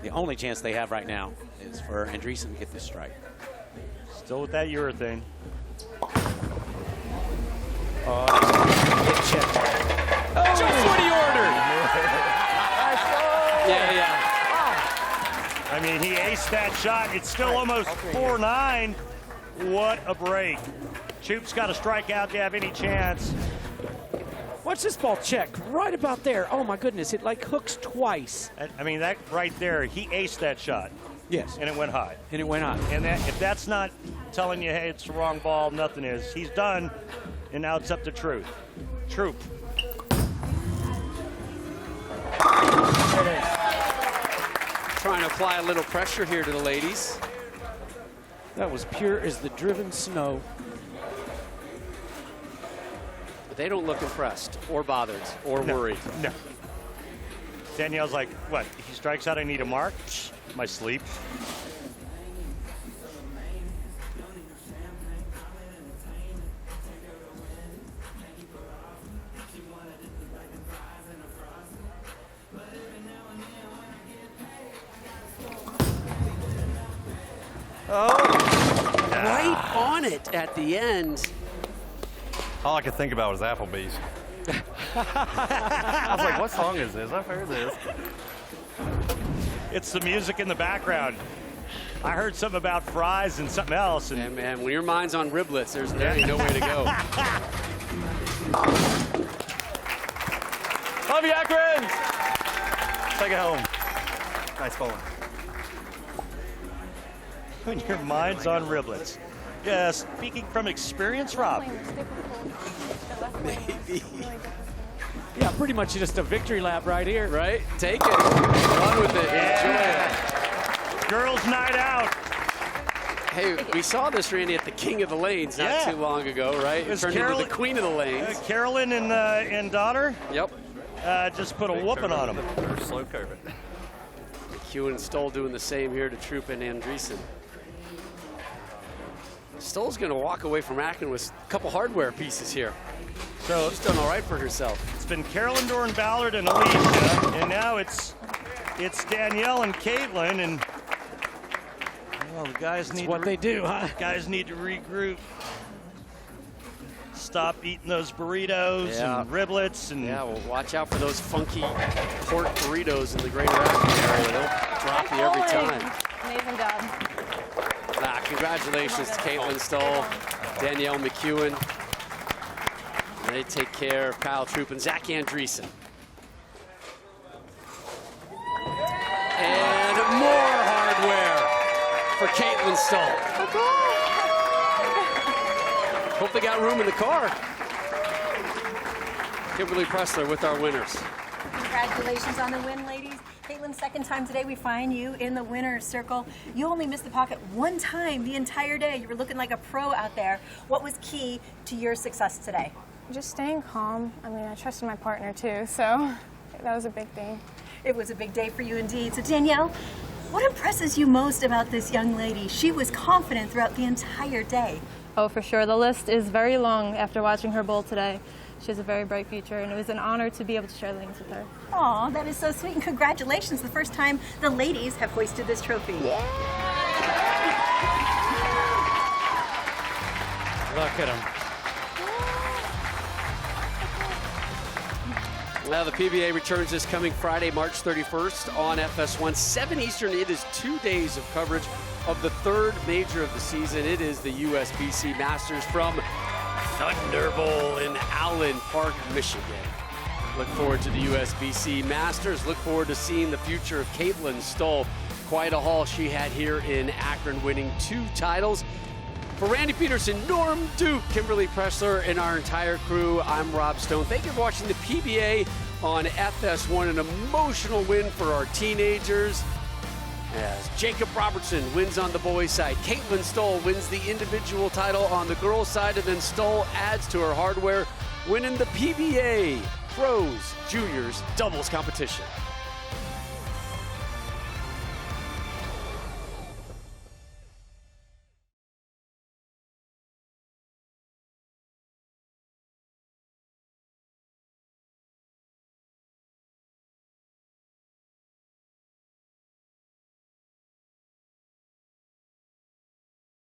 The only chance they have right now is for Andresen to get this strike. Still with that urethane. Get checked. Just what he ordered. Yeah. I mean, he aced that shot. It's still almost 4-9. What a break. Troup's got to strike out to have any chance. Watch this ball check right about there. Oh, my goodness. It like hooks twice. I mean, that right there, he aced that shot. Yes. And it went high. And it went high. And if that's not telling you, hey, it's the wrong ball, nothing is. He's done, and now it's up to Troup. Trying to apply a little pressure here to the ladies. That was pure as the driven snow. But they don't look impressed or bothered or worried. No. Danielle's like, what? He strikes out, I need a mark? My sleep. Right on it at the end. All I could think about was Applebee's. I was like, what song is this? I've heard this. It's the music in the background. I heard something about fries and something else. And man, when your mind's on riblets, there ain't no way to go. Love you, Akron! Take it home. Nice bowling. When your mind's on riblets. Yeah, speaking from experience, Rob. Maybe. Yeah, pretty much just a victory lap right here. Right? Take it. Run with it. Yeah. Enjoy it. Girls' night out. Hey, we saw this, Randy, at the King of the Lanes not too long ago, right? It turned into the Queen of the Lanes. Carolyn and daughter? Yep. Just put a whooping on them. Slow COVID. McEwan and Stoll doing the same here to Troup and Andresen. Stoll's going to walk away from Akron with a couple hardware pieces here. So she's done all right for herself. It's been Carolyn, Doran Ballard, and Alicia, and now it's Danielle and Kaitlyn, and well, the guys need they do, huh? Guys need to regroup. Stop eating those burritos and riblets, and well, watch out for those funky pork burritos in the greater Akron area. They'll drop you every time. Amazing job. Congratulations to Kaitlyn Stoll, Danielle McEwan. They take care of Kyle Troup and Zach Andresen. And more hardware for Kaitlyn Stoll. Hope they got room in the car. Kimberly Pressler with our winners. Congratulations on the win, ladies. Kaitlyn Kaitlyn, second time today we find you in the winner's circle. You only missed the pocket one time the entire day. You were looking like a pro out there. What was key to your success today? Just staying calm. I mean, I trusted my partner too, so that was a big thing. It was a big day for you indeed. So Danielle, what impresses you most about this young lady? She was confident throughout the entire day. Oh, for sure. The list is very long after watching her bowl today. She has a very bright future, and it was an honor to be able to share lanes with her. Aw, that is so sweet, and congratulations. The first time the ladies have hoisted this trophy. Look at them. Now the PBA returns this coming Friday, March 31st on FS1, 7 Eastern. It is 2 days of coverage of the third major of the season. It is the USBC Masters from Thunder Bowl in Allen Park, Michigan. Look forward to the USBC Masters. Look forward to seeing the future of Kaitlyn Stoll. Quite a haul she had here in Akron, winning 2 titles. For Randy Peterson, Norm Duke, Kimberly Pressler, and our entire crew, I'm Rob Stone. Thank you for watching the PBA on FS1. An emotional win for our teenagers, as Jakob Robertson wins on the boys' side. Kaitlyn Stoll wins the individual title on the girls' side, and then Stoll adds to her hardware, winning the PBA Pros Juniors doubles competition.